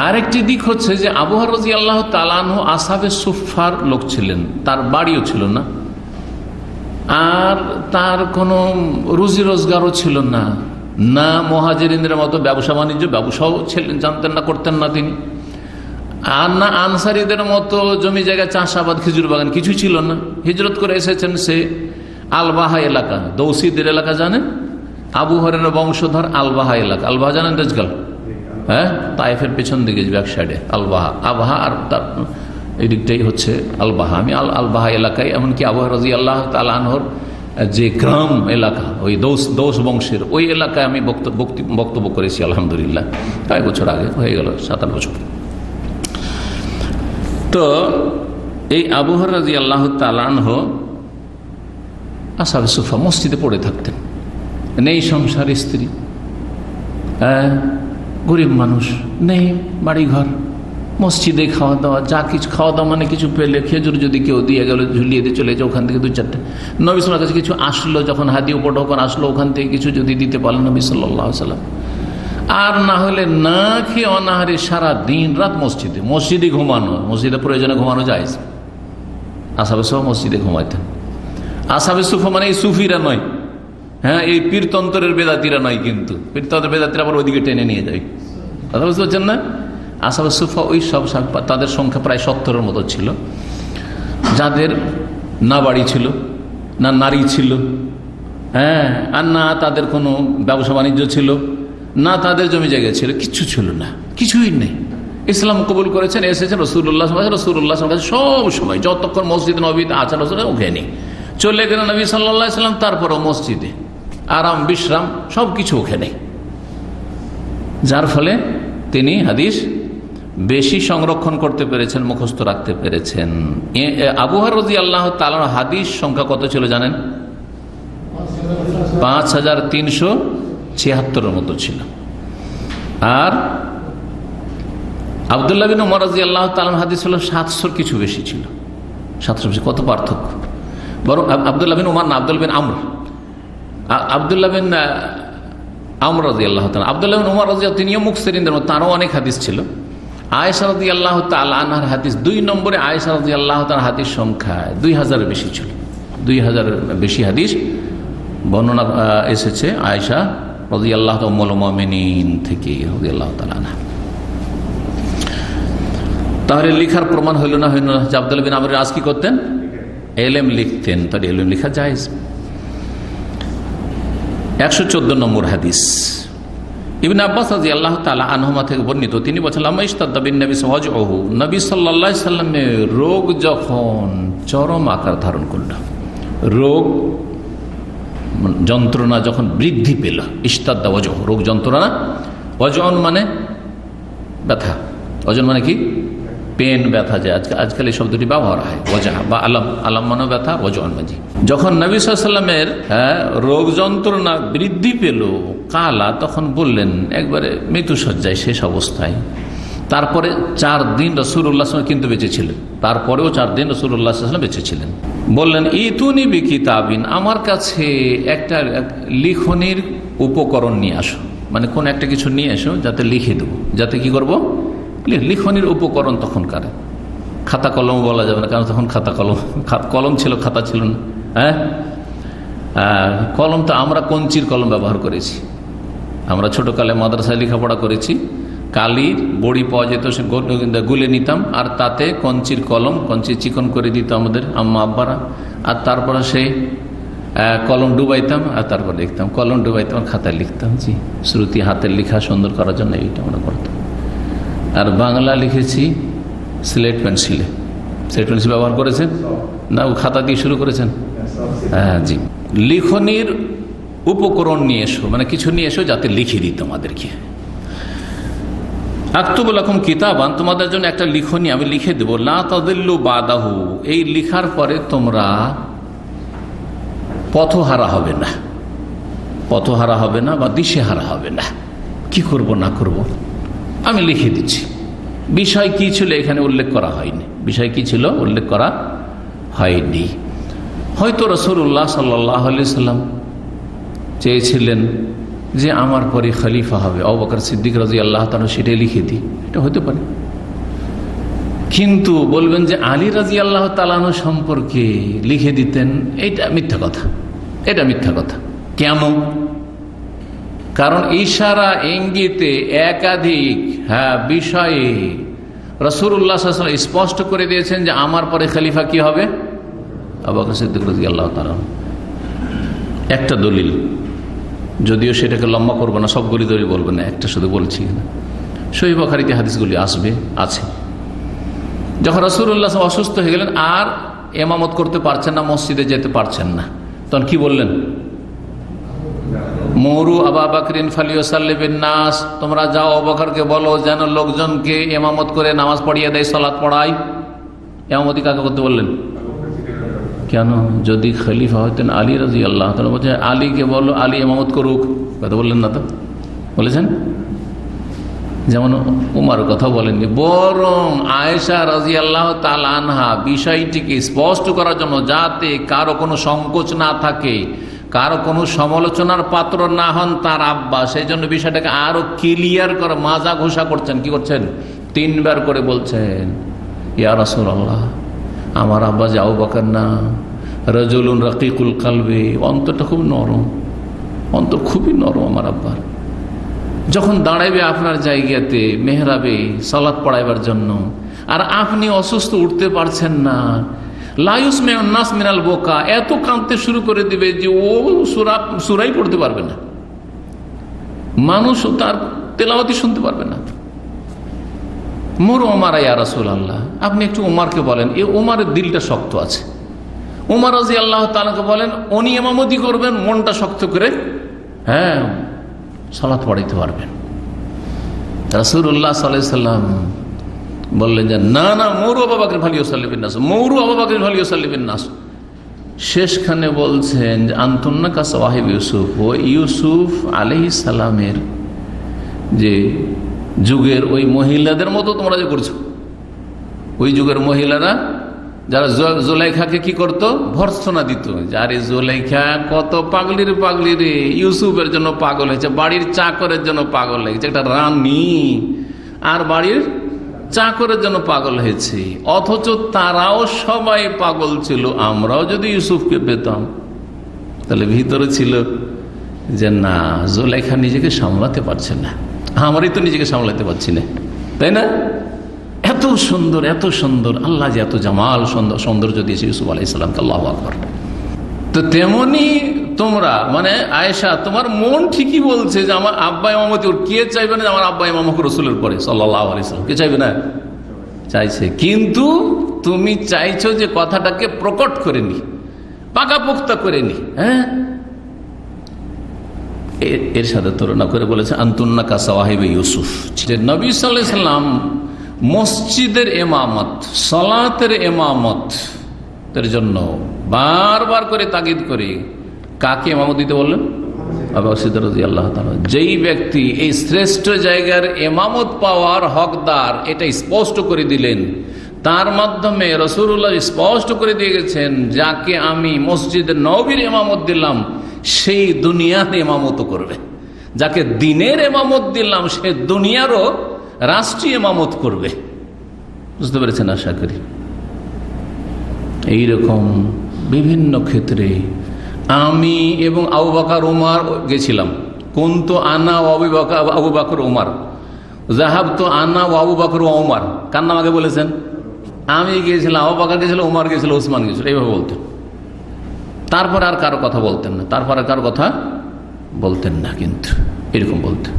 Speaker 1: আর একটি দিক হচ্ছে যে আবু হুরায়রা রাদিয়াল্লাহু তাআলা আনহু আসহাবে সুফফার লোক ছিলেন, তার বাড়িও ছিল না, আর তার কোনো রুজি রোজগারও ছিল না, না মুহাজিরিনদের মতো ব্যবসাও ছিলেন, জানতেন না, করতেন না তিনি, আর না আনসারীদের মতো জমি জায়গা, চাষাবাদ, খেজুর বাগান কিছু ছিল না। হিজরত করে এসেছেন সে আলবাহা এলাকা, দৌসিদের এলাকা জানেন, আবু হুরায়রার বংশধর আলবাহা এলাকা। আলবাহা জানেন রেজগাল, হ্যাঁ, তায়েফের পেছন দিকে ব্যাক সাইডে আলবাহা, আবহা, আর তার এই দিকটাই হচ্ছে আলবাহা। আমি আলবাহা এলাকায়, এমনকি আবু হুরায়রা রাদিয়াল্লাহু তাআলা আনহুর যে গ্রাম এলাকা, ওই দৌস বংশের ওই এলাকায় আমি বক্তব্য করেছি আলহামদুলিল্লাহ, কয়েক বছর আগে, হয়ে গেল 7-8 বছর। তো এই আবু হুরায়রা রাদিয়াল্লাহু তাআলা আনহু আসহাবে সুফফা মসজিদে পড়ে থাকতেন, নেই সংসার, স্ত্রী, গরিব মানুষ, নেই বাড়িঘর, মসজিদে খাওয়া দাওয়া, যা কিছু খাওয়া দাওয়া মানে কিছু পেলে, খেজুর যদি কেউ দিয়ে গেল ঝুলিয়ে দিয়ে চলে যায়, ওখান থেকে 2-4টা, নবী সাল্লাল্লাহু আলাইহি ওয়াসাল্লামের কাছে কিছু আসলো, যখন হাদি উপঢৌকন আসলো, ওখান থেকে কিছু যদি দিতে পারলেন নবী সাল্লাল্লাহু আলাইহি ওয়াসাল্লাম। আর না হলে না খেয়ে অনাহারে সারা দিন রাত মসজিদে ঘুমানো, মসজিদে প্রয়োজনে ঘুমানো যায়। আসহাবে সুফফা মসজিদে ঘুমাইতেন। আসহাবে সুফফা মানে এই সুফিরা নয়, হ্যাঁ, এই পীরতন্ত্রের বেদাতিরা নয়, কিন্তু পীরতন্ত্রের বেদাতিরা আবার ওইদিকে টেনে নিয়ে যায়, কথা বুঝতে পারছেন না। আসহাবে সুফফা ওই সব, তাদের সংখ্যা প্রায় 70-এর মতো ছিল, যাদের না বাড়ি ছিল, না নারী ছিল, হ্যাঁ, আর না তাদের কোনো ব্যবসা বাণিজ্য ছিল, না তাদের জমি জায়গা ছিল, কিচ্ছু ছিল না, কিছুই নেই। ইসলাম কবুল করেছেন, এসেছেন রাসূলুল্লাহ কাছে সব সময়, যতক্ষণ মসজিদ নববীতে আছেন ওখানে চলে গেলেন নবী সাল্লাল্লাহু আলাইহি ওয়াসাল্লাম, তারপরও মসজিদে আরাম বিশ্রাম সব কিছু ওখানে, যার ফলে তিনি হাদিস বেশি সংরক্ষণ করতে পেরেছেন, মুখস্থ রাখতে পেরেছেন। আবু হুরায়রা রাদিয়াল্লাহু তাআলা হাদিস সংখ্যা কত ছিল জানেন? 5376-এর মতো ছিল। আর আব্দুল্লাহ বিন উমর রাদিয়াল্লাহু তাআলা হাদিস হলো 700 কিছু বেশি ছিল, 700 বেশি। কত পার্থক্য! বরং আব্দুল্লাহ বিন উমর না, আব্দুল্লাহ বিন আমর রাদিয়াল্লাহু তাআলা, আব্দুল্লাহ বিন উমর রাদিয়াল্লাহু, তিনিও মুকসিরিনদের মধ্যে, তারও অনেক হাদিস ছিল। আয়েশা রাদিয়াল্লাহু তাআলা আনহার হাদিস 2 নম্বরে, আয়েশা রাদিয়াল্লাহু তাআলার হাদিস সংখ্যা 2000-এর বেশি ছিল, 2000-এর বেশি হাদিস বর্ণনা এসেছে আয়েশা রাদিয়াল্লাহু তাআলা উম্মুল মুমিনিন থেকে রাদিয়াল্লাহু তাআলা আনহা। তাহলে লিখার প্রমাণ হইল না যে আব্দুল্লাহ বিন আমর আজ কি করতেন? এলেম লিখতেন, তার এলেম লেখা জায়েজ। 114 নম্বর হাদিস ইবনে আব্বাস রাদিয়াল্লাহু তাআলা আনহুমা থেকে বর্ণিত, তিনি বলেছেন লাম্মা ইশতাদ্দা বিন নবী সাওয়াজউহু, নবী সাল্লাল্লাহু আলাইহি সাল্লামের রোগ যখন চরম আকার ধারণ করল, রোগ যন্ত্রণা যখন বৃদ্ধি পেল, ইশতাদ্দা ওয়াজহু, রোগ যন্ত্রণা, ওয়াজন মানে ব্যথা, ওজন মানে কি পেন, ব্যথা, যে আজকাল এই শব্দটি ব্যবহার হয়, ওয়াজা বা আলাম মানে ব্যথা, ওজন মানে। যখন নবী সাল্লাল্লাহু আলাইহি সাল্লামের রোগ যন্ত্রণা বৃদ্ধি পেল, কালা, তখন বললেন একবারে মৃত্যুসজ্জায় শেষ অবস্থায়, তারপরে 4 দিন রাসূলুল্লাহ কিন্তু বেঁচে ছিলেন, তারপরেও 4 দিন রাসূলুল্লাহ বেঁচে ছিলেন। বললেন ইতুনি বিকিতাবিন, আমার কাছে একটা লিখনির উপকরণ নিয়ে আসো, মানে কোন একটা কিছু নিয়ে এসো যাতে লিখে দেবো, যাতে কি করব, লিখনির উপকরণ। তখনকার খাতা কলম বলা যাবে না, কারণ তখন খাতা কলম ছিল, খাতা ছিল না। হ্যাঁ, কলম তো আমরা কঞ্চির কলম ব্যবহার করেছি। আমরা ছোটকালে মাদ্রাসায় লেখাপড়া করেছি, কালির বড়ি পাওয়া যেত, সে গুলে নিতাম, আর তাতে কঞ্চির কলম, কঞ্চি চিকন করে দিত আমাদের আম্মা আব্বারা, আর তারপরে সেই কলম ডুবাইতাম, আর তারপর লিখতাম, কলম ডুবাইতাম আর খাতায় লিখতাম। জি, শ্রুতি হাতের লেখা সুন্দর করার জন্য এইটা আমরা করতাম। আর বাংলা লিখেছি স্লেট পেন্সিলে। স্লেট পেন্সিল ব্যবহার করেছেন না? ও খাতা দিয়ে শুরু করেছেন? হ্যাঁ জি। লিখনির উপকরণ নিয়ে এসো, মানে কিছু নিয়ে এসো যাতে লিখে দিত আমাদেরকে। আক্তুবু লাকুম কিতাবান, তোমাদের জন্য একটা লিখনি আমি লিখে দেব, লা তাদিল্লু বাদাহু, এই লিখার পরে তোমরা পথহারা হবে না, পথহারা হবে না বা দিশেহারা হবে না। কি করব না করব আমি লিখে দিচ্ছি। বিষয় কি ছিল এখানে উল্লেখ করা হয়নি, বিষয় কি ছিল উল্লেখ করা হয়নি। হয়তো রাসূলুল্লাহ সাল্লাল্লাহু আলাইহি সাল্লাম চেয়েছিলেন যে আমার পরে খলিফা হবে আবু বকর সিদ্দিক রাদিয়াল্লাহু তাআলা, সেটাই লিখে দিই, এটা হতে পারে। কিন্তু বলবেন যে আলী রাদিয়াল্লাহু তাআলা সম্পর্কে লিখে দিতেন, এটা মিথ্যা কথা, এটা মিথ্যা কথা। কেন? কারণ ইশারা ইঙ্গিতে একাধিক বিষয়ে রাসূলুল্লাহ সাল্লাল্লাহু আলাইহি ওয়াসাল্লাম স্পষ্ট করে দিয়েছেন যে আমার পরে খলিফা কি হবে, আবু বকর সিদ্দিক রাদিয়াল্লাহু তাআলা। একটা দলিল, যদিও সেটাকে লম্বা করবো না, সবগুলি দলিল বলবো না, একটা শুধু বলছি না। সহিহ বুখারীতে হাদিসগুলি আছে। যখন রাসূলুল্লাহ অসুস্থ হয়ে গেলেন আর ইমামত করতে পারছেন না, মসজিদে যেতে পারছেন না, তখন কি বললেন? মুরু আবু বকরিন ফালিউসাল্লি বিন নাস, তোমরা যাও আবু বকরকে বলো যেন লোকজনকে ইমামত করে নামাজ পড়িয়ে দেয়, সালাত পড়ায়। ইমামতি কাকে করতে বললেন? কেন? যদি খলিফা হতেন আলী রাদিয়াল্লাহু তাআলা, বলছে আলীকে বলো আলী ইমামত করুক, কথা বললেন না তো? বলেছেন? যেমন উমারের কথা বলেননি, বরং আয়েশা রাদিয়াল্লাহু তাআলা আনহা বিষয়টিকে স্পষ্ট করার জন্য, যাতে কারো কোনো সংকোচ না থাকে, কারো কোনো সমালোচনার পাত্র না হন তার আব্বা, সেই জন্য বিষয়টাকে আরো ক্লিয়ার করে মাজা ঘোষা করছেন। কি করছেন? 3 বার করে বলছেন, ইয়া রাসূলুল্লাহ, আমার আব্বা যে আবু বকর না, রাজুলুন রাকিকুল কালবি, অন্তরটা খুব নরম, অন্তর খুবই নরম আমার আব্বার। যখন দাঁড়াইবে আপনার জায়গাতে মেহরাবে সালাত পড়াইবার জন্য, আর আপনি অসুস্থ, উঠতে পারছেন না, লায়ুস নাস মিনাল বোকা, এত কাঁদতে শুরু করে দিবে যে ও সূরাই পড়তে পারবে না, মানুষ তার তেলাওয়াতি শুনতে পারবে না। মুরু ওমর ইয়া রাসূলুল্লাহ, আপনি একটু ওমরকে বলেন, এই ওমরের দিলটা শক্ত আছে। ওমর রাদিয়াল্লাহু তাআলাকে বলেন, উনি ইমামতি করবেন, মনটা শক্ত করে সালাত পড়াইতে পারবেন। রাসূলুল্লাহ সাল্লাল্লাহু আলাইহি সাল্লাম বললেন যে না না, মুরু আবু বকর ফালিউসাল্লি বিন নাস, মুরু আবু বকর ফালিউসাল্লি বিন নাস। শেষখানে বলছেন যে আনতুন্না কা সাওয়াহিব ইউসুফ, ও ইউসুফ আলাইহিস সালামের যে যুগের ওই মহিলাদের মতো তোমরা যে করছো। ওই যুগের মহিলারা যারা জুলাইখাকে কি করতো, ভর্ৎসনা দিত, আরে জুলাইখা কত পাগলি রে, ইউসুফের জন্য পাগল হয়েছে, বাড়ির চাকরের জন্য পাগল হয়েছে, একটা রানী আর বাড়ির চাকরের জন্য পাগল হয়েছে। অথচ তারাও সবাই পাগল ছিল, আমরাও যদি ইউসুফকে পেতাম। তাহলে ভিতরে ছিল যে না, জুলাইখা নিজেকে সামলাতে পারছে না, আমারই তো নিজেকে সামলাতে পারছি না, তাই না? এত সুন্দর, এত সুন্দর, আল্লাহ যে এত জামাল সৌন্দর্য দিয়েছে ইউসুফ আলাইহিস সালামকে, আল্লাহু আকবার। তো তেমনি তোমরা, মানে আয়েশা, তোমার মন ঠিকই বলছে যে আমার আব্বা ইমামতি, ওর কে চাইবে না আমার আব্বা ইমাম হোক রাসূলের পরে সাল্লাল্লাহু আলাইহি সাল্লাম? কে চাইবে না? চাইছে। কিন্তু তুমি চাইছো যে কথাটাকে প্রকট করে নি, পাকাপোক্তা করে নি। এর সাথে তুলনা করে বলেছে আনতুন্না কা সাওয়াহিবে ইউসুফ। নবী সাল্লাল্লাহু আলাইহি সাল্লাম মসজিদের ইমামত, সালাতের ইমামতের জন্য বারবার করে তাগিদ করে কাকে ইমামত দিতে বললেন? আবু বকর সিদ্দিক রাদিয়াল্লাহু তাআলা, যেই ব্যক্তি এই শ্রেষ্ঠ জায়গার ইমামত পাওয়ার হকদার এটা স্পষ্ট করে দিলেন, তার মাধ্যমে রাসূলুল্লাহ স্পষ্ট করে দিয়ে গেছেন, যাকে আমি মসজিদে নববীর ইমামত দিলাম সেই দুনিয়ার ইমামত করবে, যাকে দিনের ইমামত দিলাম সে দুনিয়ারও রাষ্ট্রীয় ইমামত করবে। বুঝতে পেরেছেন আশা করি। এইরকম বিভিন্ন ক্ষেত্রে আমি এবং আবু বকর ওমর গেছিলাম। কুনতু আনা ওয়া আবু বকর ওমর, যাহাবতু আনা ওয়া আবু বকর ওয়া ওমর। কার নাম আগে বলেছেন? আমি গিয়েছিলাম, আবু বকর গেছিল, ওমর গেছিল, ওসমান গেছিল, এইভাবে বলতেন। তারপর আর কারো কথা বলতেন না, তারপর আর কারো কথা বলতেন না, কিন্তু এরকম বলতেন।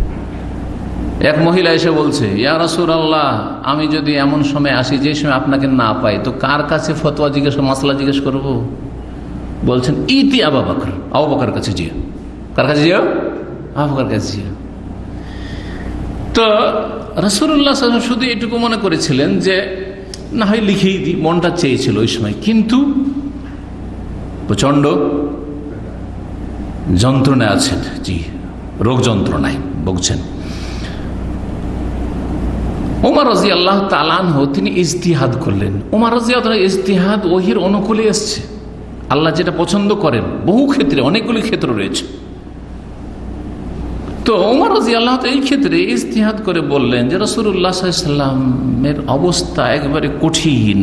Speaker 1: এক মহিলা এসে বলছে, ইয়া রাসূলুল্লাহ, আমি যদি এমন সময় আসি যে সময় আপনাকে না পাই, তো কার কাছে ফতোয়া জিজ্ঞেস, মাসলা জিজ্ঞেস করবো? বলছেন ইতি আবু বকর, আবু বকর কাছে যেও। কার কাছে যেও? আবু বকর কাছে যেও। তো রাসূলুল্লাহ সাল্লাল্লাহু আলাইহি ওয়াসাল্লাম শুধু এটুকু মনে করেছিলেন যে না হয় লিখেই দিই, মনটা চেয়েছিল ওই সময়, কিন্তু প্রচন্ড যন্ত্রণায় আছেন, জি, রোগ যন্ত্রণায় ভুগছেন। ওমর রাদিয়াল্লাহু তাআলা আনহু তিনি ইজতিহাদ করলেন। ওমর রাদিয়াল্লাহু তাআলা ইজতিহাদ ওহীর অনুকূলে এসেছে, আল্লাহ যেটা পছন্দ করেন বহু ক্ষেত্রে, অনেকগুলি ক্ষেত্র রয়েছে। তো ওমর রাদিয়াল্লাহু তাআলা এই ক্ষেত্রে ইজতিহাদ করে বললেন যে রাসূলুল্লাহ সাল্লাল্লাহু আলাইহি ওয়াসাল্লামের অবস্থা একেবারে কঠিন,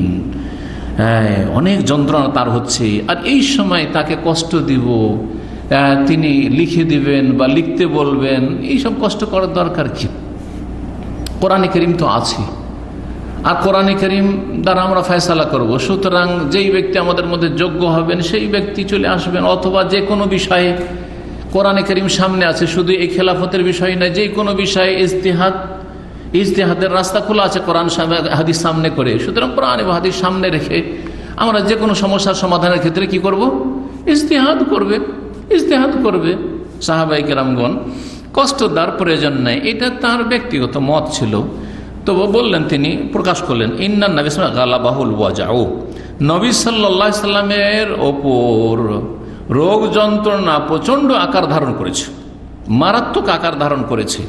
Speaker 1: অনেক যন্ত্রণা তার হচ্ছে, আর এই সময় তাকে কষ্ট দিব, তিনি লিখে দিবেন বা লিখতে বলবেন, এইসব কষ্ট করার দরকার কি? কোরআনে কারীম তো আছে, আর কোরআনে কারীম দ্বারা আমরা ফয়সালা করব। সুতরাং যেই ব্যক্তি আমাদের মধ্যে যোগ্য হবেন সেই ব্যক্তি চলে আসবেন, অথবা যে কোনো বিষয়ে কোরআনে কারীম সামনে আছে, শুধু এই খেলাফতের বিষয় নয়, যে কোনো বিষয়ে ইজতিহাদের রাস্তা খোলা আছে কোরআন হাদিস সামনে করে। সুতরাং কোরআন এবং হাদিস সামনে রেখে আমরা যে কোনো সমস্যার সমাধানের ক্ষেত্রে কি করব? ইজতিহাদ করবে। সাহাবায়ে কেরামগণ কষ্ট দেওয়ার প্রয়োজন নাই, এটা তার ব্যক্তিগত মত ছিল। তবু বললেন, তিনি প্রকাশ করলেন, ইন্নান নবী সাল্লাল্লাহু আলাইহি ওয়াসাল্লাম গালাবাহুল ওয়াজাউ, নবী সাল্লাল্লাহু আলাইহি সাল্লামের ওপর রোগ যন্ত্রণা প্রচন্ড আকার ধারণ করেছে, মারাত্মক আকার ধারণ করেছে।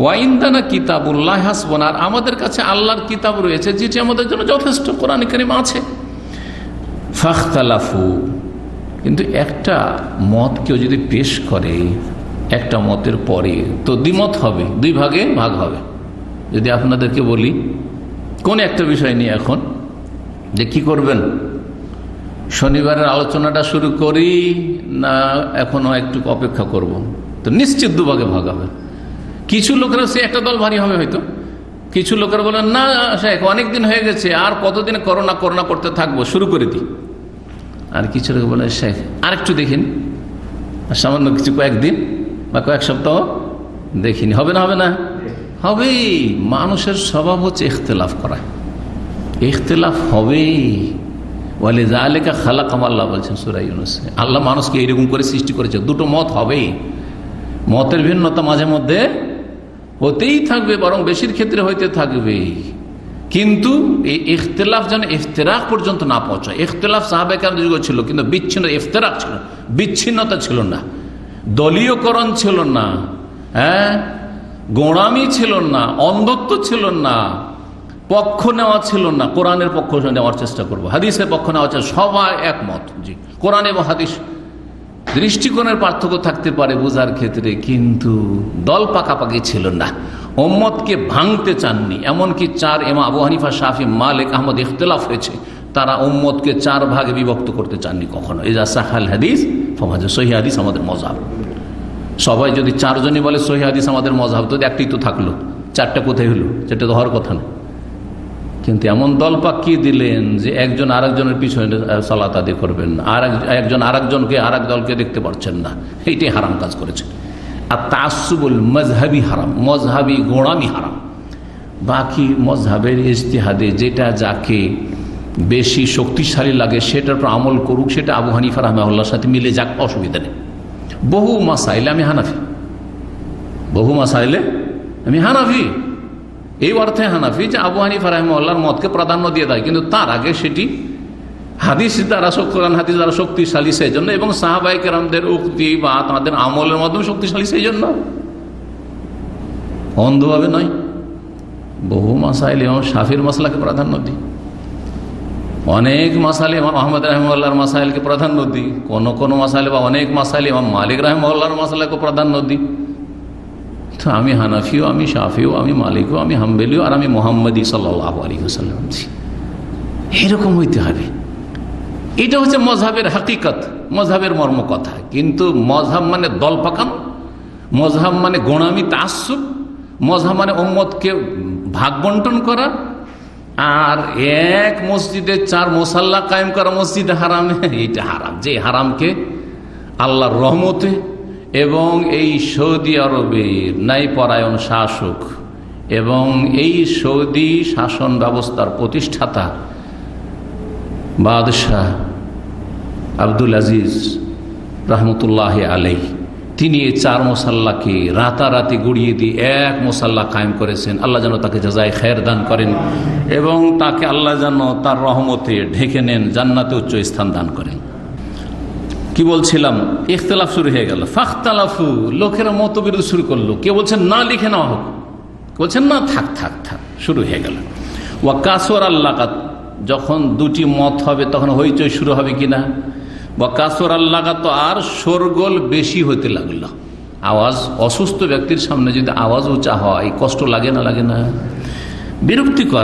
Speaker 1: ওয়াইন্দানা কিতাবুল্লাহ হাসবুনা, আর আমাদের কাছে আল্লাহর কিতাব রয়েছে যেটি আমাদের জন্য যথেষ্ট, কোরআন কারীম আছে। ফাখতালাফু, কিন্তু একটা মত কেউ যদি পেশ করে, একটা মতের পরে তো দ্বিমত হবে, দুই ভাগে ভাগ হবে। যদি আপনাদেরকে বলি কোন একটা বিষয় নিয়ে এখন যে কি করবেন, শনিবারের আলোচনাটা শুরু করি না এখনো একটু অপেক্ষা করব, তো নিশ্চিত দুভাগে ভাগ হবে। কিছু লোকেরা সে একটা দল ভারী হবে হয়তো, কিছু লোকেরা বলেন না শেখ অনেকদিন হয়ে গেছে, আর কতদিন করোনা করতে থাকবো, শুরু করে দিই। আর কিছু লোক বলে শেখ আরেকটু দেখিন, সামান্য কিছু কয়েকদিন বা কয়েক সপ্তাহ দেখিনি, হবে না? হবেই। মানুষের স্বভাব হচ্ছে ইখতিলাফ করা, ইখতিলাফ হবেই। ওয়ালিযালিকা খালাকাহুম, আল্লাহ বলছেন সূরা ইউনূসে, আল্লাহ মানুষকে এইরকম করে সৃষ্টি করেছে, দুটো মত হবেই। মতের ভিন্নতা মাঝে মধ্যে হতেই থাকবে, বরং বেশির ক্ষেত্রে হইতে থাকবে, কিন্তু এই ইখতিলাফ যেন ইফতিরাক পর্যন্ত না পৌঁছায়। ইখতিলাফ সাহাবায়ে কেরামদের যুগে ছিল, কিন্তু বিচ্ছিন্ন ইফতিরাক ছিল, বিচ্ছিন্নতা ছিল না, দলীয়করণ ছিল না, গোঁড়ামি ছিল না, অন্ধত্ব ছিল না, পক্ষ নেওয়া ছিল না। কোরআনের পক্ষ নেওয়ার চেষ্টা করবো, হাদিসের পক্ষ নেওয়ার চেষ্টা, সবাই একমত। জি, কোরআন এবং হাদিস দৃষ্টিকোণের পার্থক্য থাকতে পারে বোঝার ক্ষেত্রে, কিন্তু দল পাকাপাকি ছিল না, উম্মতকে ভাঙতে চাননি। এমনকি চার ইমাম আবু হানিফা, শাফি, মালিক, আহমদ ইখতিলাফ হয়েছে, তারা উম্মতকে চার ভাগে বিভক্ত করতে চাননি কখনো। ইজা সাহাল হাদিস ফাহুয়া সহিহ হাদিস আমাদের মযহাব। সবাই যদি চারজনই বলে সহিহ হাদিস আমাদের মযহাব, তো একটাই তো থাকলো, চারটা কোথায় হলো? সেটা তো হওয়ার কথা না। কিন্তু এমন দল পাকিয়ে দিলেন যে একজন আরেকজনের পিছনে সালাত আদায় করবেন না, আর একজন আরেকজনকে আরেক দলকে দেখতে পারছেন না, এইটাই হারাম কাজ করেছেন। আর তাআসসুবুল মাযহাবি হারাম, মযহাবি গোঁড়ামি হারাম। বাকি মযহাবের ইজতিহাদে যেটা যাকে বেশি শক্তিশালী লাগে সেটার উপর আমল করুক, সেটা আবু হানিফা রাহমাহুল্লাহর সাথে মিলে যাক, অসুবিধা নেই। বহু মাসাইলে আমি হানাফি, এই অর্থে হানাফি যে আবু হানিফা রাহমাহুল্লাহর মতকে প্রাধান্য দিয়ে দেয়, কিন্তু তার আগে সেটি হাদিস দ্বারা কোরআন হাদিস দ্বারা শক্তিশালী সেই জন্য, এবং সাহাবায়ে কেরামদের উক্তি বা তাদের আমলের মাধ্যমে শক্তিশালী সেই জন্য, অন্ধভাবে নয়। বহু মাসাইল ইমাম শাফির মাসলাকে প্রাধান্য দিই, অনেক মাসাইল ইমাম আহমদ রাহিমাহুল্লাহর মাসাইলকে প্রাধান্য দিই, কোন মাসাইল বা অনেক মাসাইল ইমাম মালিক রাহিমাহুল্লাহর মাসাইলকে প্রাধান্য দিই। তো আমি হানাফিও, আমি শাফিও, আমি মালিকও, আমি হাম্বলিও, আর আমি মুহাম্মদী সাল্লাল্লাহু আলাইহি ওয়াসাল্লাম। এরকম হইতে হবে। এটা হচ্ছে মজহাবের হাকিকত, মজহাবের মর্ম কথা। কিন্তু মজহাব মানে দল পাকানো, মজহাব মানে গোঁড়ামি তাআসসুব, মজহাব মানে উম্মতকে ভাগ বন্টন করা, আর এক মসজিদে 4 মুসাল্লা কায়েম করা মসজিদে হারামে, এইটা হারাম। যে হারামকে আল্লাহর রহমতে এবং এই সৌদি আরবের ন্যায়পরায়ণ শাসক এবং এই সৌদি শাসন ব্যবস্থার প্রতিষ্ঠাতা বাদশাহ আব্দুল আজিজ রহমতুল্লাহ আলাইহি, তিনি এই 4 মুসাল্লাকে রাতারাতি গুড়িয়ে দিয়ে এক মুসাল্লা কায়েম করেছেন। আল্লাহ যেন তাকে জাযায়ে খায়ের দান করেন এবং তাকে আল্লাহ যেন তার রহমতে ঢেকে নেন, জান্নাতে উচ্চ স্থান দান করেন। কি বলছিলাম, ইখতিলাফ শুরু হয়ে গেল। ফাখতালাফু, লোকেরা মতবিরোধ শুরু করলো। কেউ বলছেন না লিখে নেওয়া হোক, বলছেন না থাক থাক থাক, শুরু হয়ে গেল। ওয়া কাসর আল্লাকাত, যখন 2টি মত হবে তখন হইচই শুরু হবে কিনা। বা কাসর আল্লাকাত, তো আর শোরগোল বেশি হতে লাগলো। আওয়াজ, অসুস্থ ব্যক্তির সামনে যদি আওয়াজ উঁচা হয় কষ্ট লাগে না, লাগে না? বিরক্তিকর।